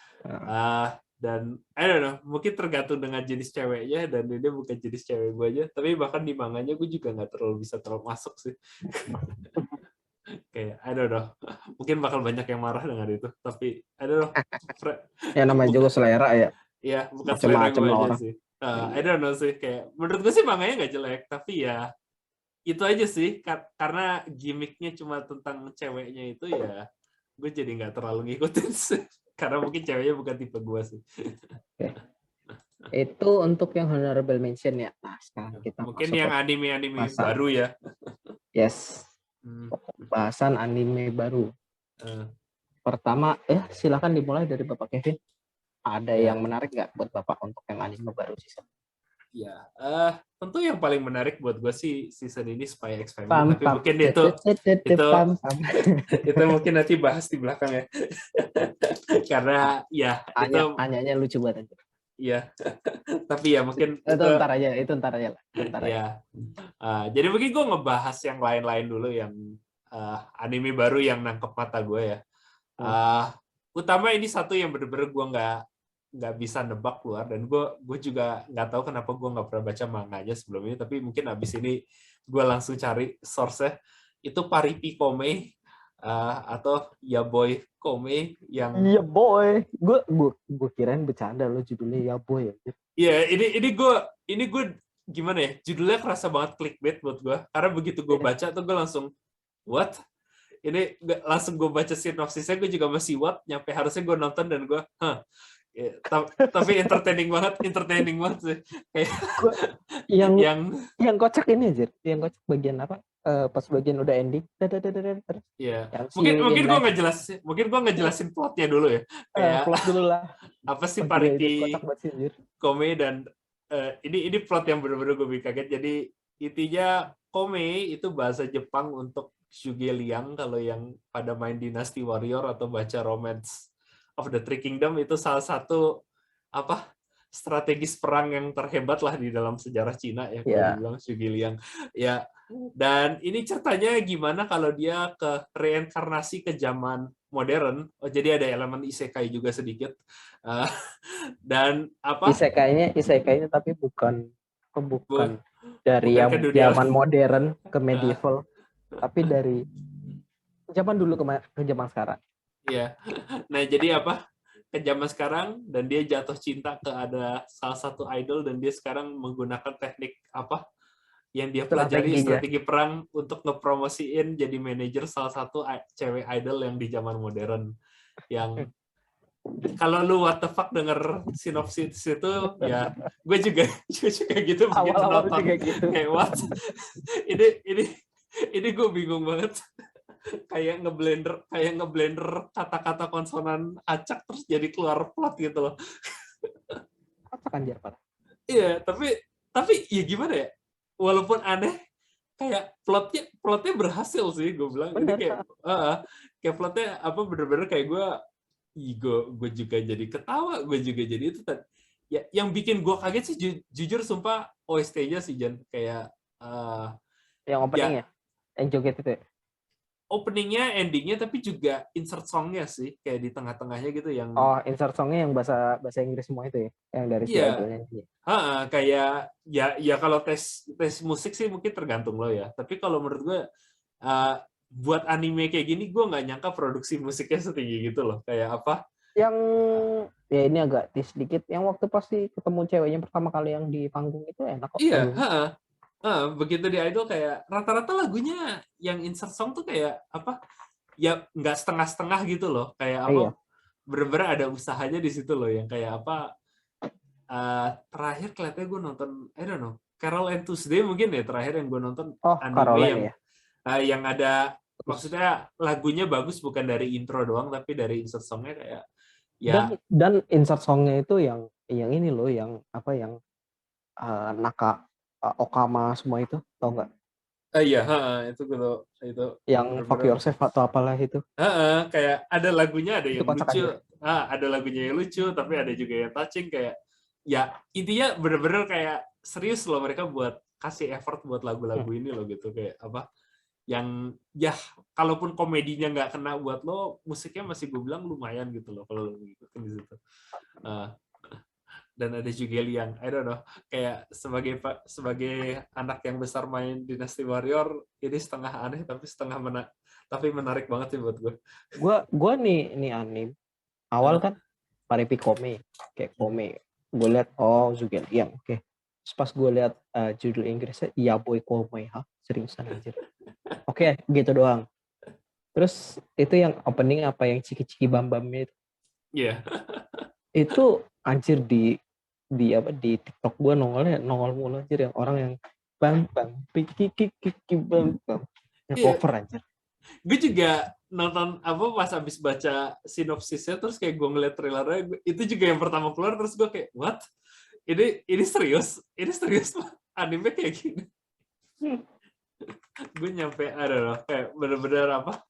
Dan I don't know, mungkin tergantung dengan jenis ceweknya, dan ini bukan jenis cewek gue aja, tapi bahkan di manganya gue juga nggak bisa terlalu masuk sih. Kayak I don't know, mungkin bakal banyak yang marah dengan itu, tapi I don't know. Ya namanya juga selera ya. Iya, bukan selera gue aja orang. sih. I don't know sih, kayak menurut gue sih manganya nggak jelek, tapi ya itu aja sih, karena gimmicknya cuma tentang ceweknya itu, ya gue jadi nggak terlalu ngikutin sih. Karena mungkin ceweknya bukan tipe gue sih. Okay. Itu untuk yang honorable mention ya. Nah, sekarang kita mungkin masuk yang anime baru ya. Yes. Bahasan anime baru. Pertama, silakan dimulai dari Bapak Kevin. Ada yang menarik nggak buat Bapak untuk yang anime baru season? Ya, tentu yang paling menarik buat gue sih season ini Spy X Family, tapi mungkin itu mungkin nanti bahas di belakang ya. Karena ya itu Anyanya lucu banget. Iya, tapi ya mungkin itu ntar aja lah. Ya, jadi mungkin gue ngebahas yang lain-lain dulu, yang anime baru yang nangkep mata gue ya. Utama ini satu yang bener-bener gue nggak bisa nebak keluar, dan gue juga nggak tahu kenapa gue nggak pernah baca manganya sebelum ini, tapi mungkin abis ini gue langsung cari source-nya. Itu Paripi Kome atau Ya Boy Kome yang Ya Boy, gue kirain bercanda lo judulnya Ya Boy ya. Iya, ini gue gimana ya, judulnya kerasa banget clickbait buat gue, karena begitu gue baca tuh gue langsung what? Ini langsung gue baca sinopsisnya, gue juga masih what, nyampe harusnya gue nonton, dan gue tapi entertaining banget sih. Yang kocak ini aja, yang kocak bagian apa? Pas bagian udah ending. Iya. Mungkin gue ngejelasin plotnya dulu ya. Kayak plot dulu lah. Apa sih Paripi Kome, dan ini plot yang benar-benar gue bikin kaget. Jadi intinya Kome itu bahasa Jepang untuk Shuge Liang, kalau yang pada main Dynasty Warrior atau baca Romance of the Three Kingdom, itu salah satu strategis perang yang terhebat lah di dalam sejarah Cina ya, kalau dibilang Shuge Liang. Ya, dan ini ceritanya gimana kalau dia ke reinkarnasi ke zaman modern. Jadi ada elemen isekai juga sedikit. Dan isekainya tapi bukan dari yang zaman modern ke medieval, tapi dari zaman dulu ke zaman sekarang. Iya. Nah, jadi ke zaman sekarang, dan dia jatuh cinta ke ada salah satu idol, dan dia sekarang menggunakan teknik yang dia pelajari, strategi perang, untuk ngepromosiin jadi manajer salah satu cewek idol yang di zaman modern. Yang kalau lu what the fuck denger sinopsis itu, ya gue juga gitu begitu nonton. Kayak what? Ini gue bingung banget. Kayak ngeblender kata-kata konsonan acak terus jadi keluar plot gitu loh. Apa kan dia, Pak? Iya, tapi ya gimana ya? Walaupun aneh, kayak plotnya berhasil sih gue bilang. Ini Bener. kayak plotnya apa bener-bener kayak gue juga jadi ketawa, gue juga jadi itu. Ya, yang bikin gue kaget sih jujur sumpah OST-nya sih Jan, kayak Yang opening ya ya, yang joget itu ya? openingnya, endingnya, tapi juga insert songnya sih kayak di tengah-tengahnya gitu yang Oh, insert songnya yang bahasa Inggris semua itu ya, yang dari si iya. idolnya. Kayak ya kalau tes musik sih mungkin tergantung lo ya. Tapi kalau menurut gue buat anime kayak gini gue nggak nyangka produksi musiknya setinggi gitu loh. Kayak apa? Yang ya ini agak sedikit, yang waktu pasti ketemu ceweknya pertama kali yang di panggung itu enak kok Iya, lagunya. begitu di Idol kayak rata-rata lagunya yang insert song tuh kayak apa? Ya nggak setengah-setengah gitu loh. Kayak apa? Iya. Bener-bener ada usahanya di situ loh yang kayak apa? Terakhir kelihatannya gue nonton, I don't know, Carol and Tuesday mungkin ya terakhir yang gue nonton Oh, anime Caroline ya. yang ada Terus maksudnya lagunya bagus bukan dari intro doang tapi dari insert songnya kayak ya dan insert songnya itu yang ini loh, yang apa, yang Naka, Okama semua itu, tau nggak? iya itu gitu itu Yang Fuck bener-bener Yourself atau apalah itu. kayak ada lagunya ada Itu yang kocak lucu, anjir. ada lagunya yang lucu tapi ada juga yang touching kayak ya intinya bener-bener kayak serius loh mereka buat kasih effort buat lagu-lagu ini loh gitu kayak apa yang ya kalaupun komedinya nggak kena buat lo, musiknya masih gue bilang lumayan gitu loh kalau lo ngikutin di situ. Dan ada juga yang I don't know kayak sebagai anak yang besar main Dynasty Warrior ini setengah aneh tapi tapi menarik banget sih buat gue. Gua nih anime awal kan Paripi Kome, kayak Kome. Gue liat Zugeliang, oke. Terus pas gue liat judul Inggrisnya Ya Boy Kome, seriusan anjir. Oke, gitu doang. Terus itu yang opening apa yang ciki-ciki bam-bamnya itu. Iya. Itu anjir di TikTok gue nongol mulu anjir, yang orang yang bam bam piki kiki bam bam. Yang Iya. cover anjir. Gue juga nonton apa pas habis baca sinopsisnya terus kayak gue ngeliat trailernya itu juga yang pertama keluar terus gue kayak what? Ini serius anime kayak gini. Gue nyampe ada loh kayak bener-bener apa?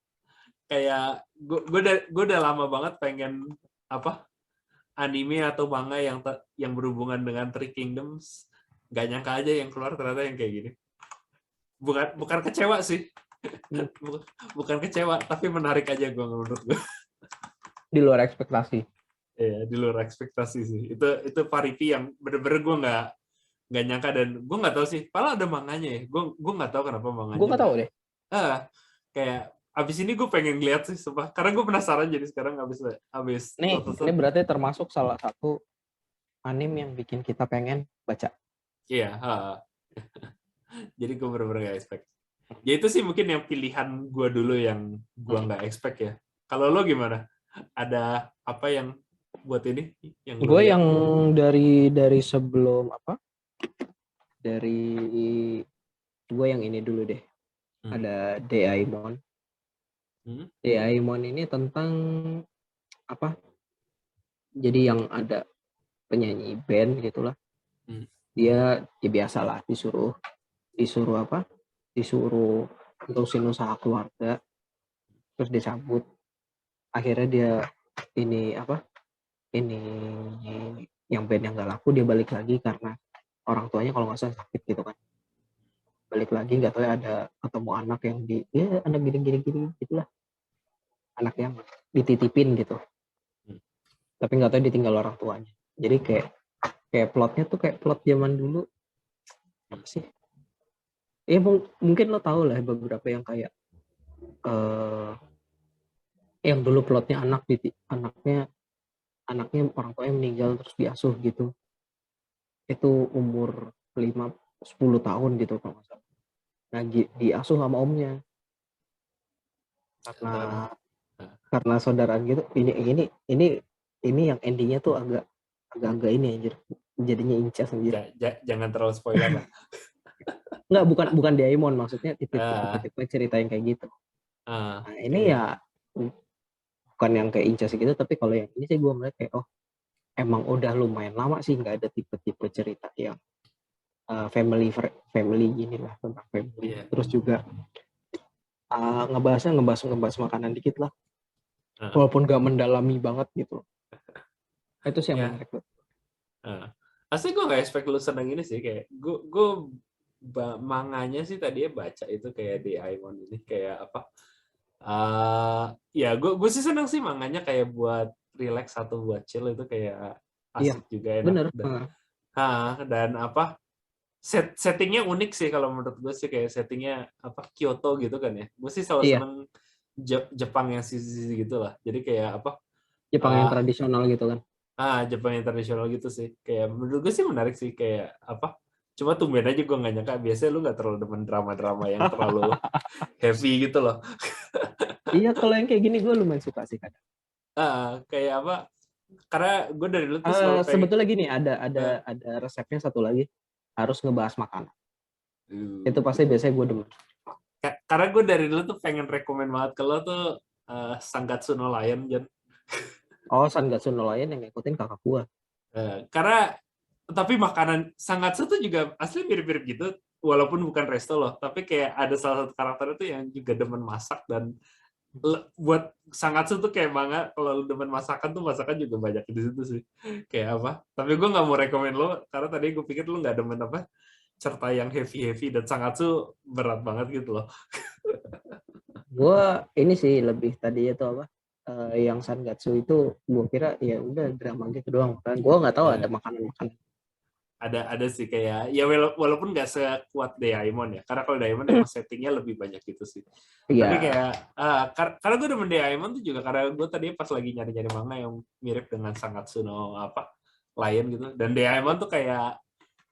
Kayak gue udah lama banget pengen apa anime atau manga yang berhubungan dengan Three Kingdoms. Gak nyangka aja yang keluar ternyata yang kayak gini. Bukan kecewa sih, bukan kecewa tapi menarik aja gue menurut gue. Di luar ekspektasi. Iya, di luar ekspektasi sih. Itu Paripi yang bener-bener gue nggak nyangka dan gue nggak tahu sih. Padahal ada manganya ya. Gue nggak tahu kenapa manganya. Gue nggak tahu deh. Kayak abis ini gue pengen lihat sih, sumpah. Karena gue penasaran jadi sekarang abis Ini berarti termasuk salah satu anime yang bikin kita pengen baca. Iya. Jadi gue bener-bener gak expect. Ya itu sih mungkin yang pilihan gue dulu yang gue nggak expect ya. Kalau lo gimana? Ada apa yang buat ini? Gue yang dari sebelum apa? Dari gue yang ini dulu deh. Ada Deaimon. Deaimon ini tentang apa? Jadi yang ada penyanyi band gitulah. Dia ya biasalah disuruh apa? Disuruh terusin usaha keluarga. Terus disambut. Akhirnya dia ini apa? Ini yang band yang nggak laku, dia balik lagi karena orang tuanya kalau nggak salah sakit gitu kan. Balik lagi nggak tahu ya, ada ketemu anak yang anak gini gitulah, anak yang dititipin gitu, tapi nggak tahu ditinggal orang tuanya. Jadi kayak plotnya tuh kayak plot zaman dulu apa sih ya, mungkin lo tahu lah beberapa yang kayak yang dulu plotnya anaknya orang tuanya meninggal terus diasuh gitu, itu umur 5-10 tahun gitu kalau nggak salah. Nah, diasuh sama omnya karena saudaraan gitu. Ini yang endingnya tuh agak ini anjir, jadinya incas anjir. Jangan terlalu spoiler lah. Nggak, bukan Deaimon, maksudnya tipe cerita yang kayak gitu. Nah, ini ya bukan yang kayak incas gitu, tapi kalau yang ini sih gue melihat kayak emang udah lumayan lama sih nggak ada tipe-tipe cerita yang family gini lah, tentang family. Terus juga ngebahas makanan dikit lah, walaupun gak mendalami banget gitu. Itu sih yang menarik. Asli gue gak expect lu seneng ini sih, kayak gue manganya sih tadinya baca itu kayak Doraemon ini kayak apa, ya gue sih seneng sih manganya, kayak buat relax atau buat chill itu kayak asik juga, enak. Bener. Dan apa, settingnya unik sih kalau menurut gue sih, kayak settingnya apa, Kyoto gitu kan ya. Gue sih selalu seneng Jepang yang sisi gitu lah. Jadi kayak apa, Jepang yang tradisional gitu kan. Jepang yang tradisional gitu sih. Kayak menurut gue sih menarik sih, kayak apa. Cuma tumben aja gue gak nyangka, biasanya lu gak terlalu demen drama-drama yang terlalu heavy gitu loh. Iya, kalau yang kayak gini gue lumayan suka sih kadang. Kayak apa, karena gue dari dulu tuh selalu sebetulnya gini, ada resepnya satu lagi, harus ngebahas makanan. Itu pasti biasanya gue demen. Karena gue dari dulu tuh pengen rekomen banget ke lo tuh Sangatsu no Lion, Jan. Sangatsu no Lion yang ngikutin kakak gue. Karena tapi makanan Sangatsu tuh juga asli mirip-mirip gitu, walaupun bukan resto loh, tapi kayak ada salah satu karakter itu yang juga demen masak, dan buat Sangatsu tuh kayak banget kalau lu demen masakan tuh, masakan juga banyak di situ sih. Kayak apa? Tapi gue nggak mau rekomen lo karena tadi gue pikir lu nggak demen apa, cerita yang heavy dan Sangatsu berat banget gitu loh. Gue ini sih lebih tadi itu apa, yang Sangatsu itu gue kira ya udah drama gitu doang kan. Gue nggak tahu ada makanan. Ada sih kayak ya, walaupun nggak sekuat Doraemon ya, karena kalau Doraemon emang settingnya lebih banyak gitu sih. Tapi kayak karena gue demen Doraemon tuh juga karena gue tadi pas lagi nyari-nyari manga yang mirip dengan Sangatsu no apa Lion gitu, dan Doraemon tuh kayak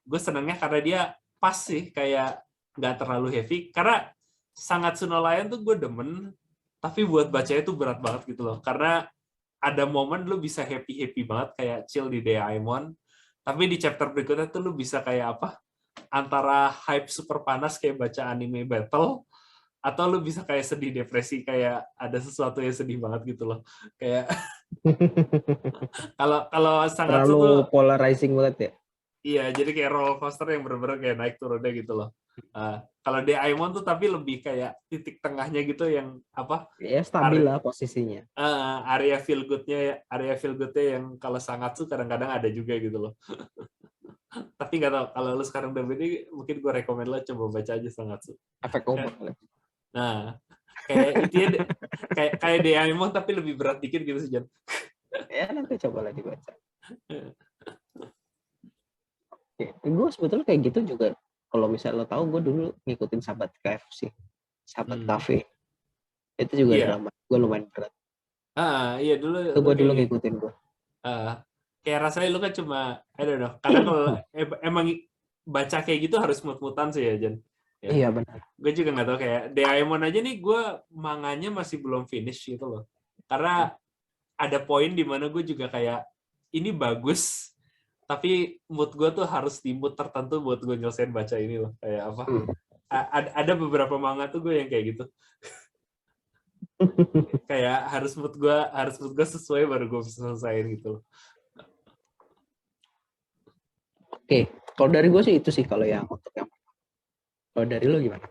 gue senengnya karena dia pas sih, kayak nggak terlalu heavy. Karena Sangatsu no Lion tuh gue demen, tapi buat bacanya tuh berat banget gitu loh, karena ada momen lu bisa happy banget kayak chill di Doraemon, tapi di chapter berikutnya tuh lu bisa kayak apa, antara hype super panas kayak baca anime battle, atau lu bisa kayak sedih depresi, kayak ada sesuatu yang sedih banget gitu loh. Kayak kalau Sangatsu terlalu tuh polarizing banget ya. Iya, jadi kayak roller coaster yang bener-bener kayak naik turunnya gitu loh. Kalau Doraemon tuh tapi lebih kayak titik tengahnya gitu, yang apa? Ya stabil lah posisinya. Area feel good-nya yang kalau Sangatsu kadang-kadang ada juga gitu loh. Tapi nggak tahu, kalau lu sekarang udah ini, mungkin gue rekomen lo coba baca aja Sangatsu. Efek umur. Nah, kayak intinya kayak Doraemon tapi lebih berat dikit gitu sih, Jan. Ya nanti coba lagi baca. Gue sebetulnya kayak gitu juga. Kalau misalnya lo tahu, gue dulu ngikutin Sahabat KFC, Sahabat Cafe. Itu juga drama. Gue lumayan berat. Iya dulu. Itu gue dulu ngikutin gue. Kayak rasanya lu kan cuma, I don't know. Karena kalau emang baca kayak gitu harus mut-mutan sih ya, Jan. Ya. Iya benar. Gue juga nggak tahu, kayak Doraemon aja nih gue manganya masih belum finish gitu loh. Karena ada poin di mana gue juga kayak ini bagus, tapi mood gue tuh harus di mood tertentu buat gue nyelesain baca ini loh. Kayak apa? Ada beberapa manga tuh gue yang kayak gitu. Kayak harus mood gue sesuai baru gue bisa selesaiin gitu. Oke, kalau dari gue sih itu sih kalau yang untuk yang. Kalau dari lo gimana?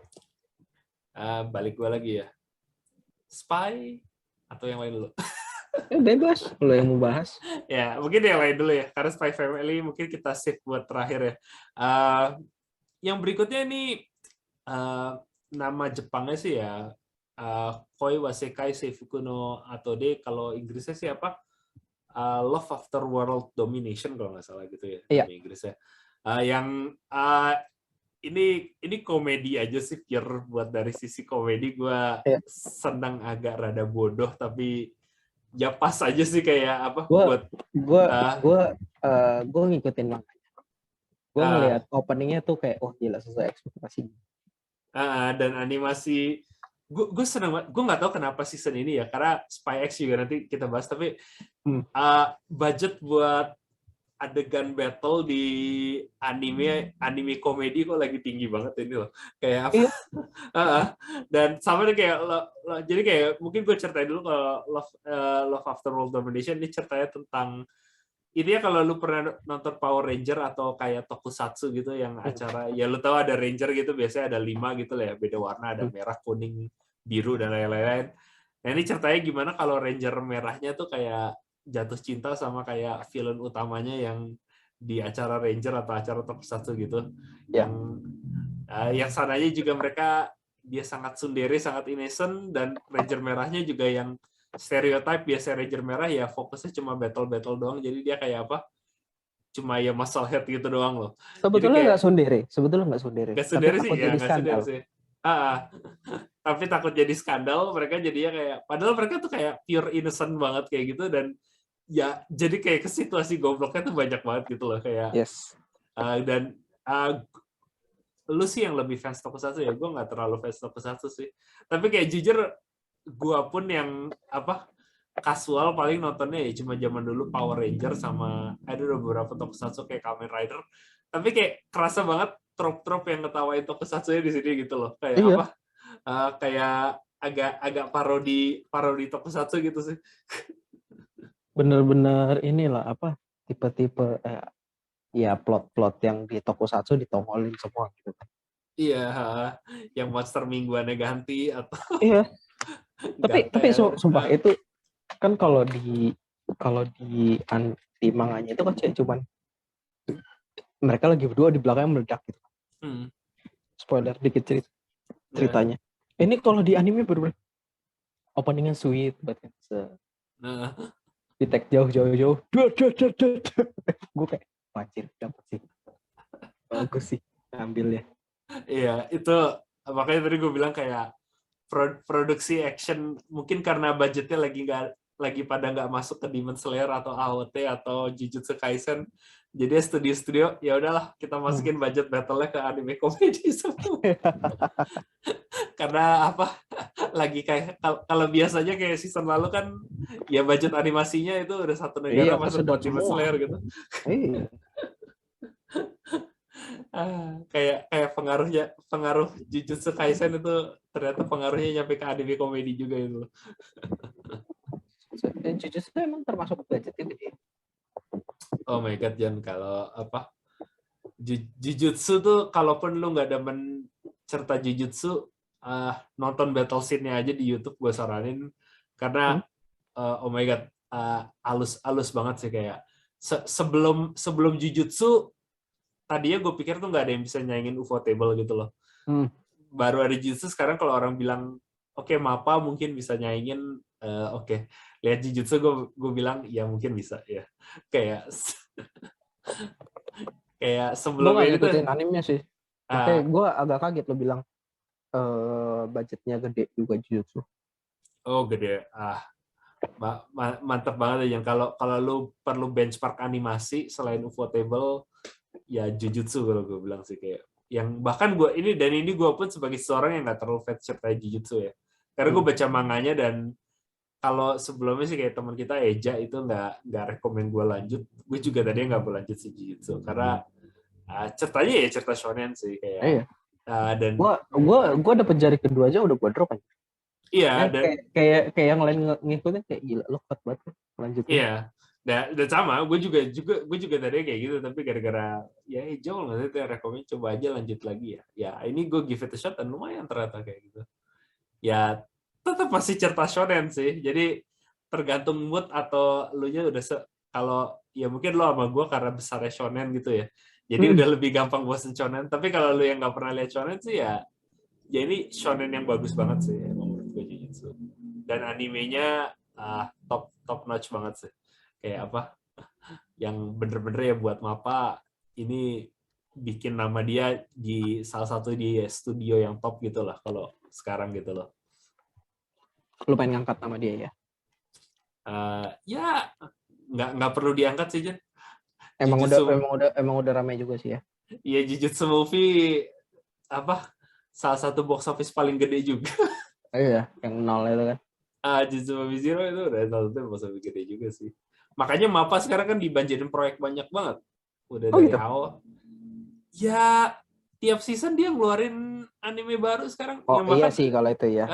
Balik gue lagi ya. Spy atau yang lain dulu? Bebas, lo yang mau bahas. Ya, mungkin yang lain dulu ya. Karena Spy Family mungkin kita save buat terakhir ya. Yang berikutnya ini nama Jepangnya sih ya, Koi Wasekai Seifuku no Atode, kalau Inggrisnya sih apa? Love After World Domination kalau nggak salah gitu ya. Iya. Inggrisnya. Ini komedi aja sih, pure buat dari sisi komedi gue senang, agak rada bodoh tapi ya pas aja sih, kayak apa? Gue ngikutin manganya. Gue ngeliat openingnya tuh kayak gila, sesuai ekspektasi. Dan animasi gue seneng banget. Gue nggak tahu kenapa season ini ya, karena Spy X juga nanti kita bahas, tapi budget buat adegan battle di anime komedi kok lagi tinggi banget ini loh, kayak apa? Dan sama nih kayak jadi kayak mungkin gue ceritain dulu kalau Love After World Domination ini ceritanya tentang ini ya kalau lu pernah nonton Power Ranger atau kayak Tokusatsu gitu yang acara, ya lu tahu ada Ranger gitu, biasanya ada 5 gitu lah ya, beda warna, ada merah, kuning, biru, dan lain-lain. Nah ini ceritanya gimana kalau Ranger merahnya tuh kayak jatuh cinta sama kayak villain utamanya yang di acara Ranger atau acara Tokusatsu gitu. Yang sananya juga mereka, dia sangat tsundere, sangat innocent, dan Ranger merahnya juga yang stereotype biasa Ranger merah ya fokusnya cuma battle doang, jadi dia kayak apa, cuma ya muscle head gitu doang loh. Sebetulnya nggak tsundere, Nggak tapi tsundere sih takut ya, jadi nggak skandal. tsundere sih. Tapi takut jadi skandal, mereka jadinya kayak, padahal mereka tuh kayak pure innocent banget kayak gitu, dan ya jadi kayak ke situasi gobloknya tuh banyak banget gitu loh kayak. Yes. Dan lu sih yang lebih fans Tokusatsu ya, gue nggak terlalu fans Tokusatsu sih, tapi kayak jujur gue pun yang apa kasual paling nontonnya ya cuma zaman dulu Power Ranger sama ada beberapa Tokusatsu kayak Kamen Rider, tapi kayak kerasa banget trop-trop yang ngetawain Tokusatsu di sini gitu loh, kayak Iya. apa kayak agak parodi Tokusatsu gitu sih. Bener-bener inilah apa tipe-tipe ya plot-plot yang di Tokusatsu ditongolin semua gitu kan. Iya, yang monster mingguannya ganti atau Iya. Tapi sumpah Gatel. itu kan kalau di manganya itu kan cuman mereka lagi berdua di belakang meledak gitu. Spoiler dikit ceritanya. Ini kalau di anime bener-bener openingnya sweet banget. Di tag jauh. Gue kayak wajir dapet sih. Bagus sih ambil ya. Iya, itu makanya tadi gue bilang kayak produksi action mungkin karena budgetnya lagi pada nggak masuk ke Demon Slayer atau AOT atau Jujutsu Kaisen, jadi studio ya udahlah kita masukin budget battle-nya ke anime komedi semua. Karena apa, lagi kayak kalau biasanya kayak season lalu kan ya budget animasinya itu udah satu negara masuk buat Demon Slayer gitu. Kayak pengaruh Jujutsu Kaisen itu ternyata pengaruhnya nyampe ke anime komedi juga itu. Jujutsu emang termasuk budgetnya gede. Oh my god, Jan, kalau apa Jujutsu tuh kalaupun lu nggak demen cerita Jujutsu, nonton battle scene-nya aja di YouTube gue saranin, karena oh my god, alus banget sih kayak sebelum Jujutsu tadinya gue pikir tuh nggak ada yang bisa nyaingin Ufotable gitu loh. Baru ada Jujutsu sekarang kalau orang bilang oke, Mappa mungkin bisa nyaingin, oke. Lihat Jujutsu gue bilang ya mungkin bisa ya. Kayak sebelumnya itu. Gue ngikutin animenya sih. Makanya gue agak kaget lo bilang budgetnya gede juga Jujutsu. Oh gede, mantap banget ya. Kalau lu perlu benchmark animasi selain Ufotable, ya Jujutsu kalau gue bilang sih kayak. Yang bahkan gue gue pun sebagai seorang yang nggak terlalu fans cerita Jujutsu ya. Karena gue baca manganya, dan kalau sebelumnya sih kayak teman kita Eja itu nggak rekomen gue lanjut. Gue juga tadi nggak berlanjut si Jujutsu karena ceritanya ya cerita shonen sih kayak. Dan gue dapet jari kedua aja udah gue drop aja. Iya, dan kayak yang lain ngikutin kayak gila lo kuat banget lanjutin. Iya. Dan sama, gue juga tadi kayak gitu, tapi gara-gara ya jauh nggak sih, rekomen coba aja lanjut lagi ya. Ya ini gue give it a shot dan lumayan ternyata kayak gitu. Ya tetap masih cerita shonen sih. Jadi tergantung mood atau lu nya udah kalau ya mungkin lo sama gue karena besarnya shonen gitu ya. Jadi udah lebih gampang bosen shonen. Tapi kalau lu yang nggak pernah lihat shonen sih ya ini shonen yang bagus banget sih menurut gue Jujutsu. Dan animenya top notch banget sih. Kayak apa? Yang bener-bener ya buat Mappa ini bikin nama dia di salah satu di studio yang top gitu lah kalau sekarang gitu loh. Lu pengen ngangkat nama dia ya? Ya nggak perlu diangkat sih, Jen. Emang udah ramai juga sih ya. Iya, Jujutsu movie apa? Salah satu box office paling gede juga. Iya, yang 0 itu kan. Jujutsu Movie Zero itu udah salah satu box office gede juga sih. Makanya Mappa sekarang kan dibanjirin proyek banyak banget. Udah dari gitu? awal. Ya tiap season dia ngeluarin anime baru sekarang. Iya sih kalau itu ya.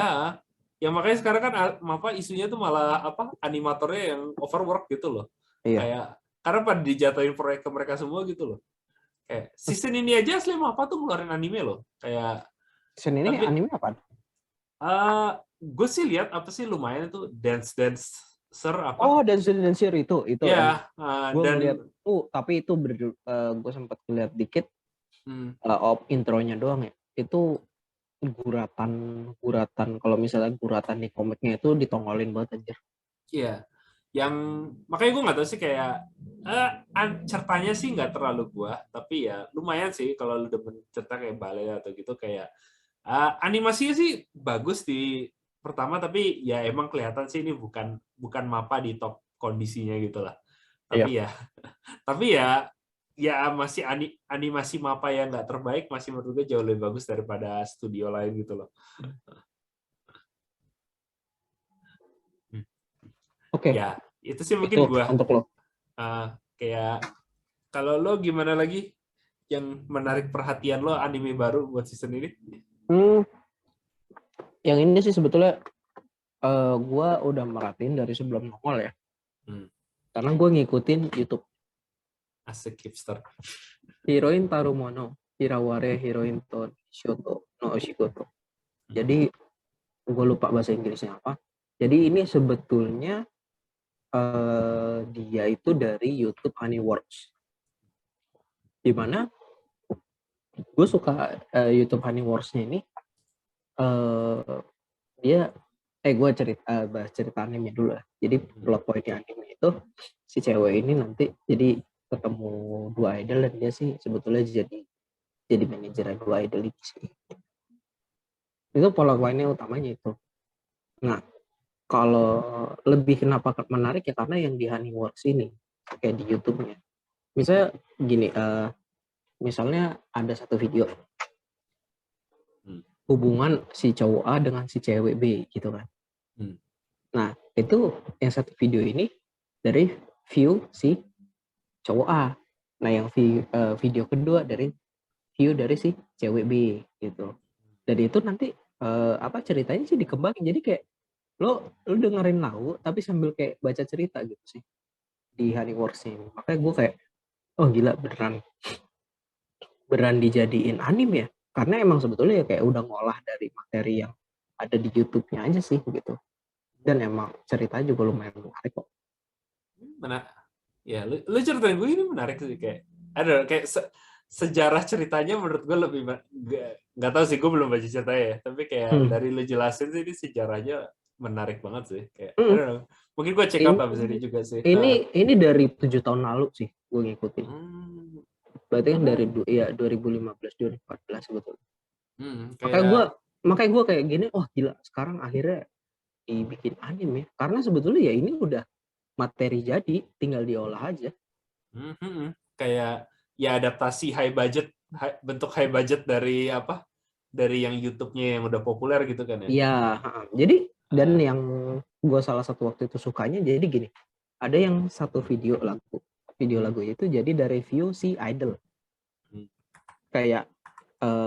Ya makanya sekarang kan Mappa isunya tuh malah apa animatornya yang overwork gitu loh. Iya. Kayak karena pada dijatuhin proyek ke mereka semua gitu loh. Kayak season ini aja Slam apa tuh ngeluarin anime loh. Kayak season ini tapi, anime apa? Gue sih lihat apa sih lumayan tuh Dancer apa? Oh, Dancer itu Ya, gue dan ngeliat tapi itu gue sempat ngeliat dikit intronya doang ya. Itu guratan kalau misalnya guratan di komiknya itu ditongolin banget anjir. iya, yang makanya gue nggak tahu sih kayak ceritanya sih nggak terlalu gua, tapi ya lumayan sih kalau lu demen cerita kayak ballet atau gitu kayak animasinya sih bagus di pertama, tapi ya emang kelihatan sih ini bukan mapa di top kondisinya gitu lah. Iya. Tapi ya masih animasi mapa yang nggak terbaik, masih menurut gue jauh lebih bagus daripada studio lain gitu loh. Oke. Ya itu sih mungkin gue untuk lo. kayak kalau lo gimana lagi yang menarik perhatian lo anime baru buat season ini? Yang ini sih sebetulnya gue udah merhatiin dari sebelum nongol ya. Karena gue ngikutin YouTube. Asik hipster. Hiroin Tarumono, Hiraware Hiroin to Shoto no Shikoto. Jadi gue lupa bahasa Inggrisnya apa. Jadi ini sebetulnya dia itu dari YouTube Honeyworks. Dimana gue suka YouTube Honeyworks-nya ini. Dia gue bahas cerita anime dulu lah. Jadi plot point-nya anime itu si cewek ini nanti jadi ketemu dua idol dan dia sih sebetulnya jadi manajer dua idol itu sih. Itu plot point-nya utamanya itu. Nah, kalau lebih kenapa menarik ya karena yang di Honeyworks ini kayak di YouTube-nya. Misalnya gini, misalnya ada satu video hubungan si cowok A dengan si cewek B gitu kan. Nah, itu yang satu video ini dari view si cowok A. Nah, yang video kedua dari view dari si cewek B gitu. Jadi itu nanti ceritanya sih dikembangin. Jadi kayak lo dengerin lagu tapi sambil kayak baca cerita gitu sih di Honeyworks ini. Makanya gue kayak oh gila beneran dijadiin anime ya. Karena emang sebetulnya ya kayak udah ngolah dari materi yang ada di YouTube-nya aja sih gitu. Dan emang ceritanya juga lumayan menarik kok. Ya, lu ceritain gue ini menarik sih kayak ada kayak sejarah ceritanya menurut gue lebih nggak tahu sih, gue belum baca ceritanya ya, tapi kayak dari lu jelasin sih ini sejarahnya menarik banget sih kayak I don't know. Mungkin gue check out abis ini juga sih. Ini dari 7 tahun lalu sih gue ngikutin. Berarti kan dari 2015-2014 sebetulnya. Makanya gue kayak gini, oh gila sekarang akhirnya dibikin anime karena sebetulnya ya ini udah materi jadi tinggal diolah aja. Kayak ya adaptasi bentuk high budget dari yang YouTube-nya yang udah populer gitu kan ya. Iya, jadi dan yang gue salah satu waktu itu sukanya jadi gini, ada yang satu video lagu itu jadi dari view si idol. Kayak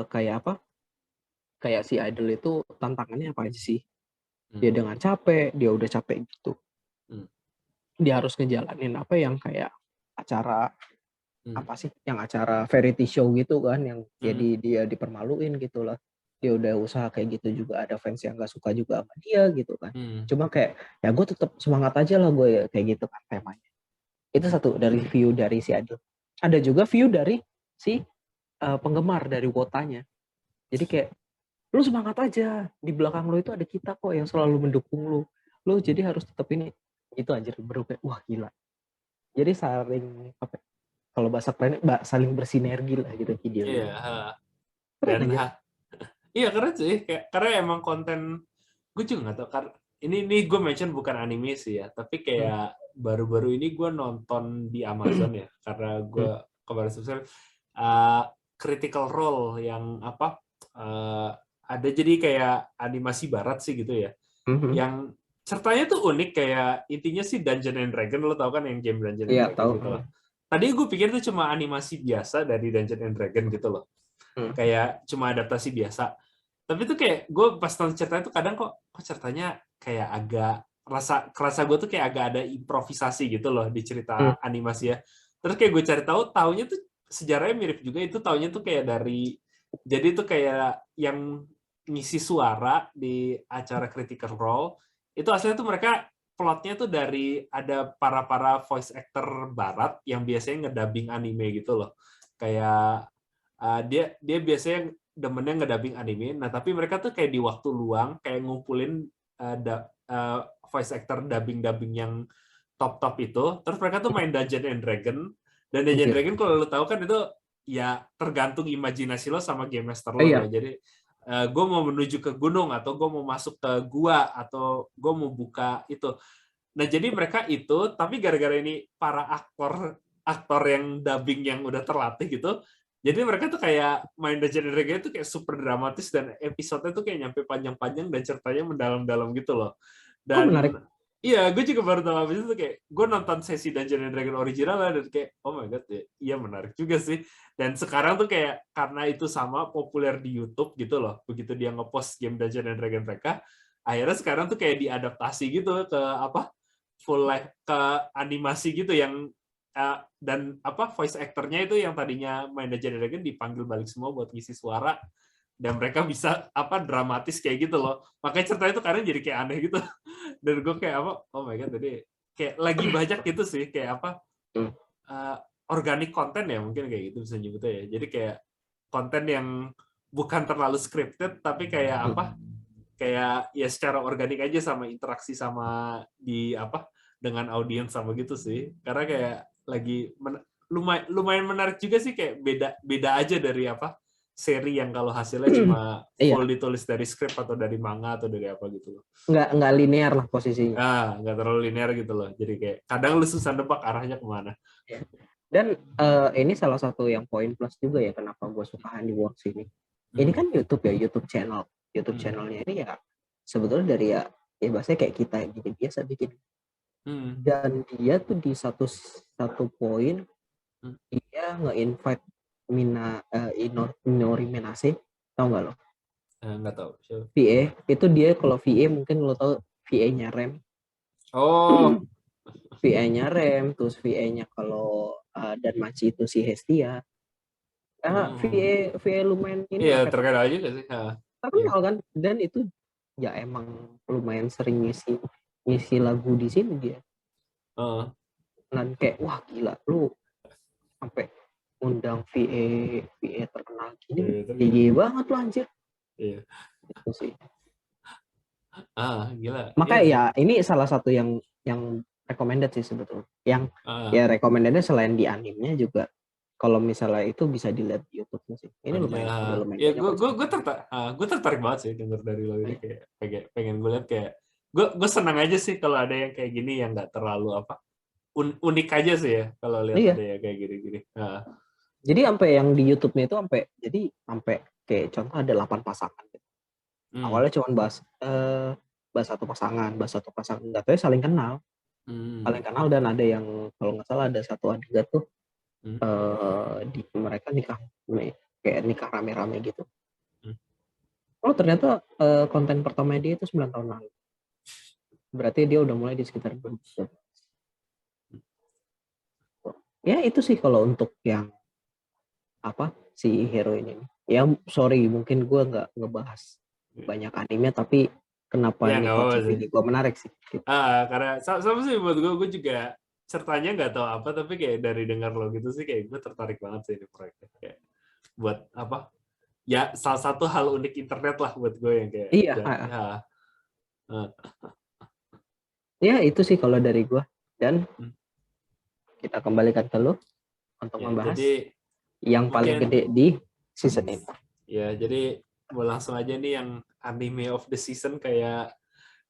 kayak si idol itu tantangannya apa aja sih? Dia dengan capek, dia udah capek gitu. Dia harus ngejalanin apa yang kayak acara apa sih? Yang acara variety show gitu kan, yang jadi dia dipermaluin gitu lah. Dia udah usaha kayak gitu juga ada fans yang gak suka juga sama dia gitu kan. Cuma kayak ya gue tetap semangat aja lah gue ya, kayak gitu kan temanya. Itu satu dari view dari si idol. Ada juga view dari si penggemar dari wotanya. Jadi kayak lu semangat aja, di belakang lu itu ada kita kok yang selalu mendukung lu jadi harus tetap ini itu anjir bro kayak wah gila. Jadi saling kalau bahasa kerennya saling bersinergi lah gitu video. Iya. Dan iya keren sih karena emang konten gue juga nggak tahu kan ini gue mention bukan anime sih ya, tapi kayak baru-baru ini gue nonton di Amazon ya karena gue kemarin subscribe Critical Role yang ada jadi kayak animasi barat sih gitu ya. Yang ceritanya tuh unik kayak intinya sih Dungeon and Dragon, lo tau kan yang game Dungeon and Dragon gitu loh. Tadi gue pikir itu cuma animasi biasa dari Dungeon and Dragon gitu loh. Kayak cuma adaptasi biasa. Tapi tuh kayak gue pas nonton ceritanya tuh kadang kok ceritanya kayak agak kerasa gue tuh kayak agak ada improvisasi gitu loh di cerita animasi ya. Terus kayak gue cari tahu, taunya tuh sejarahnya mirip juga. Itu taunya tuh kayak dari, jadi itu kayak yang ngisi suara di acara Critical Role itu aslinya tuh mereka plotnya tuh dari ada para voice actor barat yang biasanya ngedubbing anime gitu loh. Kayak dia biasanya demennya ngedubbing anime. Nah, tapi mereka tuh kayak di waktu luang kayak ngumpulin voice actor dubbing yang top itu. Terus mereka tuh main Dungeon and Dragon. Dan Dungeon and Dragon kalau lo tahu kan itu ya tergantung imajinasi lo sama game master lo ya. Jadi gue mau menuju ke gunung atau gue mau masuk ke gua atau gue mau buka itu. Nah, jadi mereka itu, tapi gara-gara ini para aktor yang dubbing yang udah terlatih gitu, jadi mereka tuh kayak main Dungeons and Dragons itu kayak super dramatis dan episode-nya tuh kayak nyampe panjang-panjang dan ceritanya mendalam-dalam gitu loh. Dan menarik. Iya, gue juga baru tahu habis itu kayak gue nonton sesi Dungeons and Dragons original lah dan kayak oh my god, ya, iya menarik juga sih. Dan sekarang tuh kayak karena itu sama populer di YouTube gitu loh. Begitu dia ngepost game Dungeons and Dragons mereka, akhirnya sekarang tuh kayak diadaptasi gitu ke full live ke animasi gitu yang dan voice actornya itu yang tadinya main Dungeons and Dragons dipanggil balik semua buat ngisi suara dan mereka bisa dramatis kayak gitu loh. Makanya cerita itu kadang jadi kayak aneh gitu. Dan gue kayak oh my god, jadi kayak lagi banyak gitu sih kayak organic content ya mungkin kayak gitu bisa nyebutnya ya. Jadi kayak konten yang bukan terlalu scripted tapi kayak kayak ya secara organik aja sama interaksi sama dengan audiens sama gitu sih. Karena kayak lagi lumayan menarik juga sih kayak beda aja dari seri yang kalau hasilnya cuma full ditulis dari skrip atau dari manga atau dari apa gitu loh. Nggak linear lah posisinya. Nggak terlalu linear gitu loh. Jadi kayak kadang lu susah nebak arahnya kemana. Dan ini salah satu yang poin plus juga ya kenapa gue suka Honeyworks ini. Ini kan YouTube ya, YouTube channel. YouTube channelnya ini ya sebetulnya dari ya bahasanya kayak kita gini biasa bikin. Dan dia tuh di satu poin dia nge-invite Minori Menase, tahu nggak lo? Nggak tahu. VA itu dia kalau VA mungkin lo tahu VA-nya Rem. Oh. VA-nya Rem, terus VA-nya kalau dan Maci itu si Hestia. VA lumayan ini. Iya, terkenal juga sih. Terkenal kan, dan itu ya emang lumayan sering ngisi lagu di sini dia. Dan kayak wah gila lu sampai undang VA terkenal gini, gigi banget lu anjir. Iya. Itu sih. Gila. Makanya ya ini salah satu yang recommended sih sebetulnya. Yang ya recommendednya selain di animenya juga kalau misalnya itu bisa dilihat di YouTube sih. Ini lumayan. Ya gue tertarik banget sih denger dari lo ini kayak pengen gue lihat kayak gue senang aja sih kalau ada yang kayak gini yang nggak terlalu unik aja sih ya kalau lihat ada yang kayak gini-gini. Jadi sampai yang di YouTube-nya itu sampai kayak contoh ada 8 pasangan. Awalnya cuma bahas satu pasangan, nggak tahu saling kenal. Saling kenal dan ada yang kalau nggak salah ada satu adegan tuh mereka nikah rame-rame gitu. Oh ternyata konten pertama dia itu 9 tahun lalu. Berarti dia udah mulai di sekitar 2019. Ya itu sih kalau untuk yang si hero ini. Ya sorry mungkin gue nggak ngebahas banyak anime tapi kenapa ini konsep ini gue menarik sih. Gitu. Karena sama sih buat gue juga ceritanya nggak tahu apa tapi kayak dari dengar lo gitu sih kayak gue tertarik banget sih ini proyeknya kayak buat ya salah satu hal unik internet lah buat gue yang kayak ya itu sih kalau dari gue dan kita kembalikan ke lo untuk membahas yang paling gede di season ini. Ya jadi mau langsung aja nih yang anime of the season kayak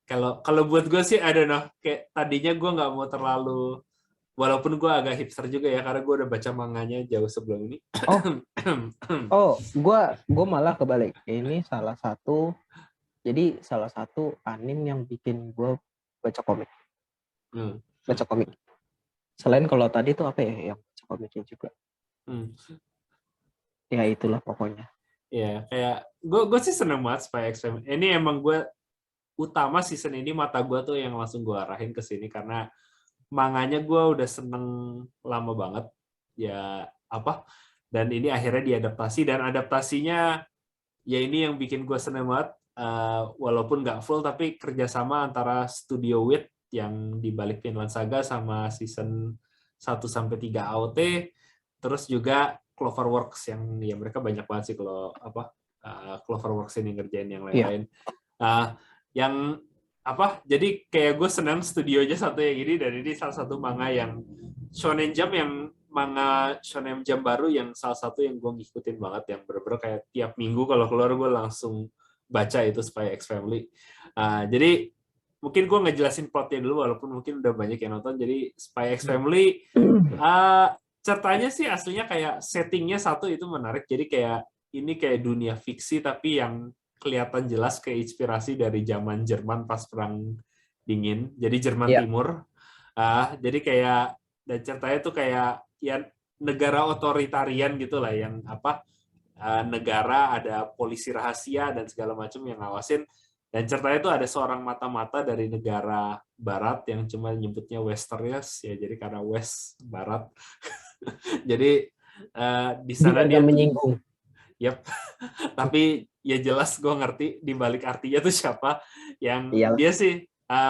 kalau buat gue sih I don't know kayak tadinya gue nggak mau terlalu walaupun gue agak hipster juga ya karena gue udah baca manganya jauh sebelum ini. Gue malah kebalik. Ini salah satu anime yang bikin gue baca komik. Baca komik. Selain kalau tadi tuh apa ya yang baca komiknya juga. Ya itulah pokoknya. Ya kayak gue sih seneng banget Spy X Family. Ini emang gue utama season ini mata gue tuh yang langsung gue arahin ke sini karena manganya gue udah seneng lama banget ya dan ini akhirnya diadaptasi dan adaptasinya ya ini yang bikin gue seneng banget walaupun nggak full tapi kerjasama antara Studio Wit yang dibalik Vinland Saga sama season 1-3 AOT terus juga Cloverworks yang ya mereka banyak banget sih kalau Cloverworks ini ngerjain yang lain-lain. Yang jadi kayak gue senang studionya satu yang ini dan ini salah satu manga yang Shonen Jump yang manga Shonen Jump baru yang salah satu yang gue ngikutin banget yang bener-bener kayak tiap minggu kalau keluar gue langsung baca itu Spy X Family. Jadi mungkin gue ngejelasin plotnya dulu walaupun mungkin udah banyak yang nonton. Jadi Spy X Family ceritanya sih aslinya kayak settingnya satu itu menarik. Jadi kayak ini kayak dunia fiksi tapi yang kelihatan jelas kayak inspirasi dari zaman Jerman pas perang dingin. Jadi Jerman Timur. Jadi kayak dan ceritanya tuh kayak ya negara otoritarian gitulah yang negara ada polisi rahasia dan segala macam yang ngawasin. Dan ceritanya itu ada seorang mata-mata dari negara barat yang cuma nyebutnya Westeros ya jadi karena West barat. Jadi di sana dia menyinggung. Yap. Tapi ya jelas gue ngerti di balik artinya tuh siapa yang dia sih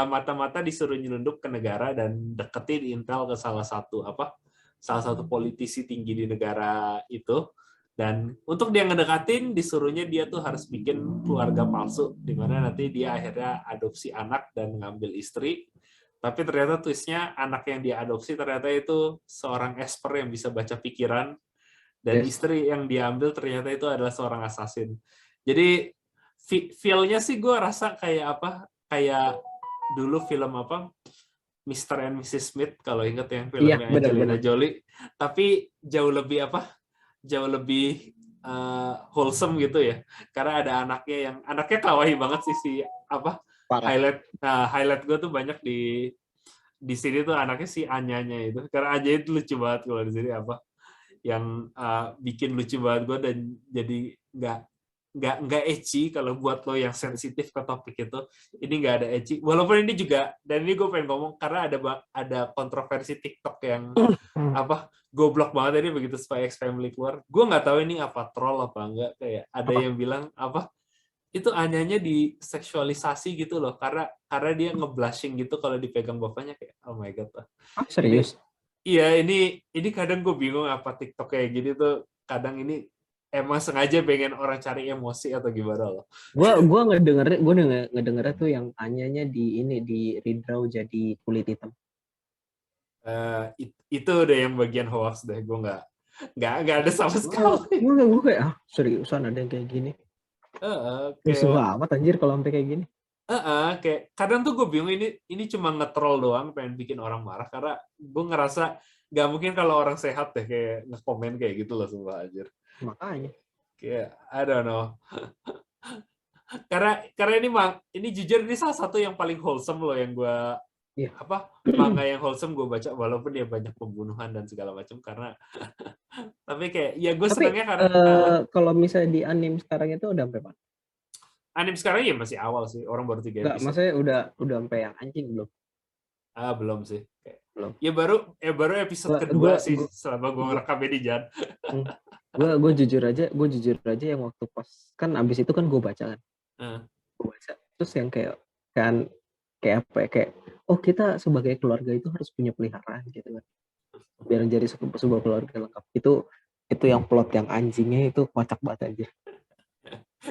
mata-mata disuruh nyelundup ke negara dan deketin intel ke salah satu politisi tinggi di negara itu. Dan untuk dia ngedekatin disuruhnya dia tuh harus bikin keluarga palsu di mana nanti dia akhirnya adopsi anak dan ngambil istri. Tapi ternyata twistnya anak yang dia adopsi ternyata itu seorang esper yang bisa baca pikiran dan istri yang diambil ternyata itu adalah seorang assassin. Jadi feel-nya sih gue rasa kayak kayak dulu film Mr. and Mrs. Smith kalau inget yang filmnya Angelina Jolie, tapi jauh lebih wholesome gitu ya. Karena ada anaknya kawaii banget sih highlight gue tuh banyak di sini tuh anaknya si Anyanya itu. Karena Anya itu lucu banget kalau di sini yang bikin lucu banget gue dan jadi nggak ecchi kalau buat lo yang sensitif ke topik itu ini nggak ada ecchi walaupun ini juga dan ini gue pengen ngomong karena ada kontroversi TikTok yang goblok banget ini begitu Spy X Family keluar gue nggak tahu ini apa troll apa enggak kayak ada yang bilang itu Anyanya diseksualisasi gitu loh karena dia ngeblushing gitu kalau dipegang bapaknya kayak oh my god serius. Iya, ini kadang gue bingung apa TikTok kayak gini tuh kadang ini emang sengaja pengen orang cari emosi atau gimana loh. Gue ngedenger tuh yang Anyanya di redraw jadi kulit hitam. Itu udah yang bagian hoax deh, gue nggak ada sama sekali. Gue kayak seriusan ada yang kayak gini. Musuh amat anjir kalau sampai kayak gini. Kayak kadang tuh gue bingung ini cuma nge-troll doang pengen bikin orang marah karena gue ngerasa nggak mungkin kalau orang sehat deh kayak nge-komen kayak gitu loh sumpah anjir. Makanya kayak I don't know. karena ini jujur ini salah satu yang paling wholesome loh yang gue manga yang wholesome gue baca walaupun dia banyak pembunuhan dan segala macam karena tapi kayak ya gue senangnya karena kalau misalnya di anime sekarang itu udah sampai mana? Anime sekarang ya masih awal sih, orang baru 3 episode. Enggak, maksudnya udah sampai yang anjing belum? Belum sih. Belum. Ya baru episode kedua sih selama gue ngerekamnya di Jan. Gue jujur aja yang waktu pas kan abis itu kan gue baca kan. Gue baca terus yang kayak oh kita sebagai keluarga itu harus punya peliharaan gitu kan. Biar jadi sebuah keluarga lengkap. Itu yang plot yang anjingnya itu kocak banget aja.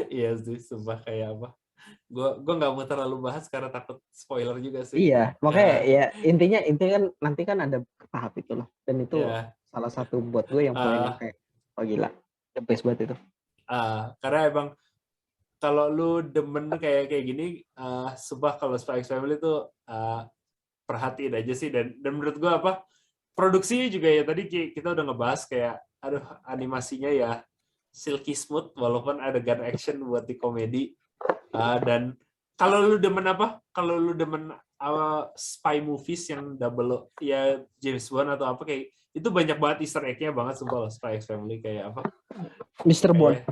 Iya sih, sumpah kayak gue nggak mau terlalu bahas karena takut spoiler juga sih. Iya, makanya ya intinya kan nanti kan ada tahap itu loh, dan itu salah satu buat gue yang poin yang kayak gila, the best banget itu. Karena emang kalau lu demen kayak gini, sumpah kalau Spy X Family itu perhatiin aja sih dan menurut gue produksinya juga ya tadi kita udah ngebahas kayak animasinya ya silky smooth walaupun adegan action buat di komedi dan kalau lu demen spy movies yang double ya James Bond atau kayak itu banyak banget Easter egg-nya banget sumpah loh Spy X Family kayak Mr. Bond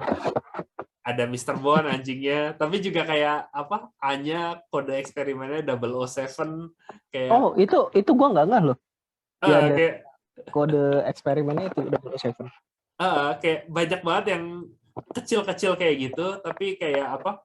ada Mr. Bond anjingnya, tapi juga kayak apa? A-nya kode eksperimennya 007 kayak Oh, itu gua nggak ngeh loh. Dia ada kayak kode eksperimennya itu 007. kayak banyak banget yang kecil-kecil kayak gitu, tapi kayak apa?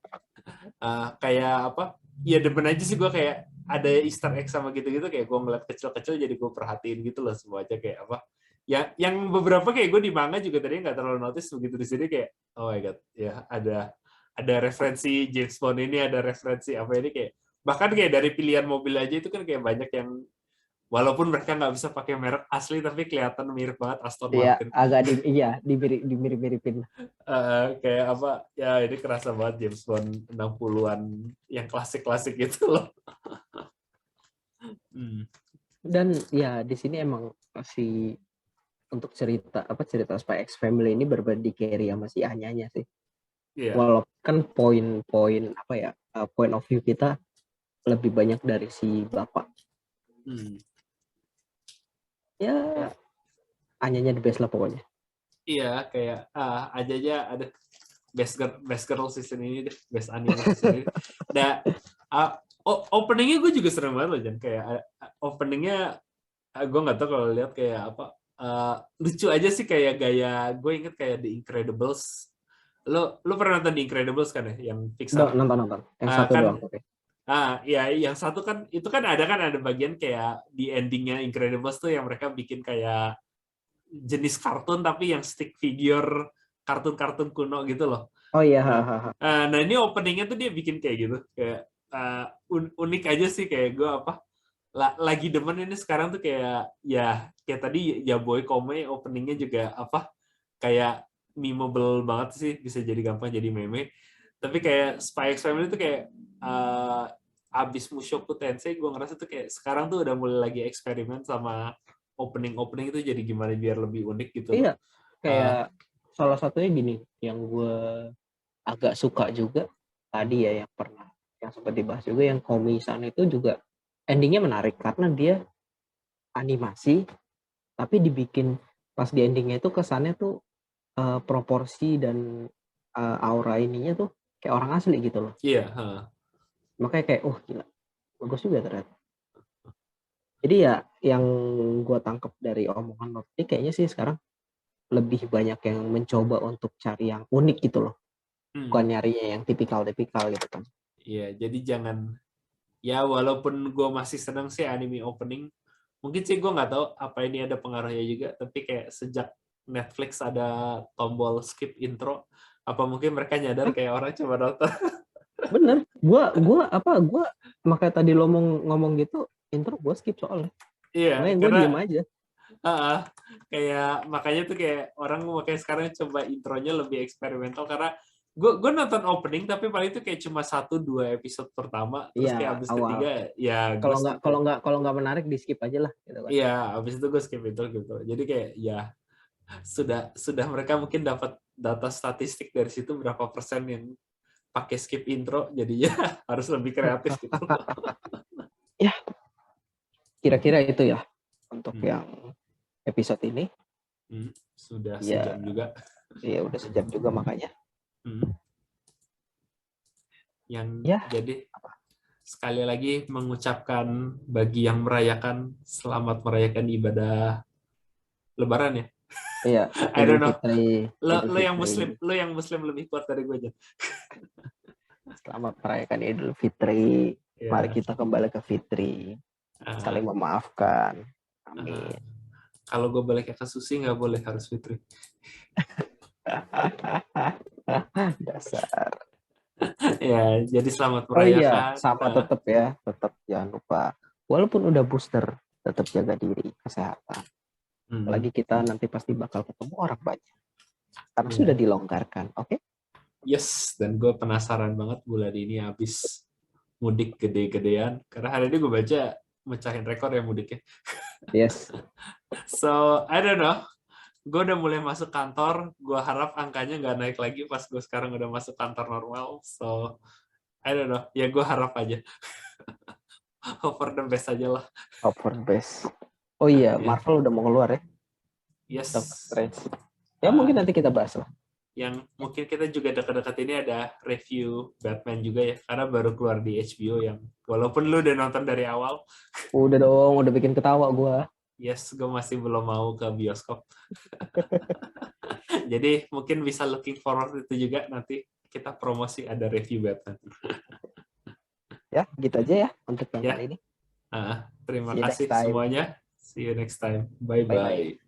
Kayak apa? Ya demen aja sih gue kayak ada Easter egg sama gitu-gitu kayak gue ngeliat kecil-kecil jadi gue perhatiin gitu loh semuanya kayak apa? Ya yang beberapa kayak gue di manga juga tadi nggak terlalu notice begitu di sini kayak oh my god ya ada referensi James Bond ini ada referensi apa ini kayak bahkan kayak dari pilihan mobil aja itu kan kayak banyak yang walaupun mereka nggak bisa pakai merek asli tapi kelihatan mirip banget Aston Iya, Martin. agak dimirip-miripin. Kayak apa ya ini kerasa banget James Bond 60-an yang klasik-klasik gitu loh. Dan ya di sini emang si untuk cerita Spy X Family ini berbeda carry sama si Anyanya sih. Yeah. Walaupun kan poin apa ya point of view kita lebih banyak dari si bapak. Ya Anyanya the best lah pokoknya. Iya kayak aja ada best girl season ini deh, best anime season ini. Nah, openingnya gue juga serem banget loh Jan, kayak openingnya gue nggak tahu kalau lihat kayak apa lucu aja sih kayak gaya gue inget kayak The Incredibles. Lo pernah nonton The Incredibles kan ya yang Pixar? Nonton yang satu kan, doang. Okay. Ya yang satu kan itu kan ada bagian kayak di endingnya Incredibles tuh yang mereka bikin kayak jenis kartun tapi yang stick figure kartun-kartun kuno gitu loh. Oh iya. Nah ini openingnya tuh dia bikin kayak gitu kayak unik aja sih kayak gue apa lagi demen ini sekarang tuh kayak ya kayak tadi ya Boy Kome openingnya juga apa kayak memeable banget sih bisa jadi gampang jadi meme tapi kayak Spy X Family tuh kayak abis Mushoku Tensei gue ngerasa tuh kayak sekarang tuh udah mulai lagi eksperimen sama opening itu jadi gimana biar lebih unik gitu loh. Iya kayak salah satunya gini yang gue agak suka juga tadi ya yang sempat dibahas juga yang Komi-san itu juga endingnya menarik karena dia animasi tapi dibikin pas di endingnya itu kesannya tuh proporsi dan aura ininya tuh kayak orang asli gitu loh. Iya. Makanya kayak gila bagus juga ternyata. Jadi ya yang gue tangkap dari omongan lo ini kayaknya sih sekarang lebih banyak yang mencoba untuk cari yang unik gitu loh. Bukan nyarinya yang tipikal gitu kan. Iya, jadi jangan ya walaupun gue masih seneng sih anime opening, mungkin sih gue nggak tahu apa ini ada pengaruhnya juga, tapi kayak sejak Netflix ada tombol skip intro, apa mungkin mereka nyadar kayak orang coba nonton. Bener, gue makanya tadi lo ngomong gitu intro gue skip soalnya. Iya, makanya gue diem aja. Kayak makanya tuh kayak orang makanya sekarang coba intronya lebih eksperimental karena gue nonton opening tapi paling itu kayak cuma 1-2 episode pertama terus kayak abis awal. ketiga ya kalau nggak menarik di skip aja lah gitu kan. Iya, abis itu gue skip itu gitu. Jadi kayak ya sudah mereka mungkin dapat data statistik dari situ berapa persen yang pakai skip intro jadinya harus lebih kreatif gitu. Ya. Kira-kira itu ya untuk yang episode ini. Sudah sejam juga. Iya, udah sejam juga makanya. Jadi sekali lagi mengucapkan bagi yang merayakan selamat merayakan ibadah Lebaran ya. Iya. I don't know. Lo yang muslim lebih kuat dari gue aja. Selamat merayakan Idul Fitri. Mari kita kembali ke Fitri. Saling memaafkan. Amin. Kalau gue balik ke Susi nggak boleh harus Fitri. Dasar. Ya, jadi selamat merayakan. Sama tetap jangan lupa. Walaupun udah booster, tetap jaga diri, kesehatan. Lagi kita nanti pasti bakal ketemu orang banyak. Karena sudah dilonggarkan, oke? Yes, dan gue penasaran banget bulan ini habis mudik gede-gedean. Karena hari ini gue baca mecahin rekor ya mudiknya. Yes. So, I don't know. Gue udah mulai masuk kantor. Gue harap angkanya nggak naik lagi pas gue sekarang udah masuk kantor normal. So, I don't know. Ya gue harap aja. Hope for the best aja lah. Hope for the best. Oh iya, Marvel udah mau keluar ya? Yes. Ya mungkin nanti kita bahas lah. yang mungkin kita juga dekat-dekat ini ada review Batman juga ya, karena baru keluar di HBO yang walaupun lu udah nonton dari awal. Udah dong, udah bikin ketawa gua. Yes, gue masih belum mau ke bioskop. Jadi mungkin bisa looking forward itu juga nanti kita promosi ada review Batman. Ya, gitu aja ya untuk yang Ya. kali ini. Terima See you kasih next time. semuanya. See you next time. Bye-bye. Bye-bye.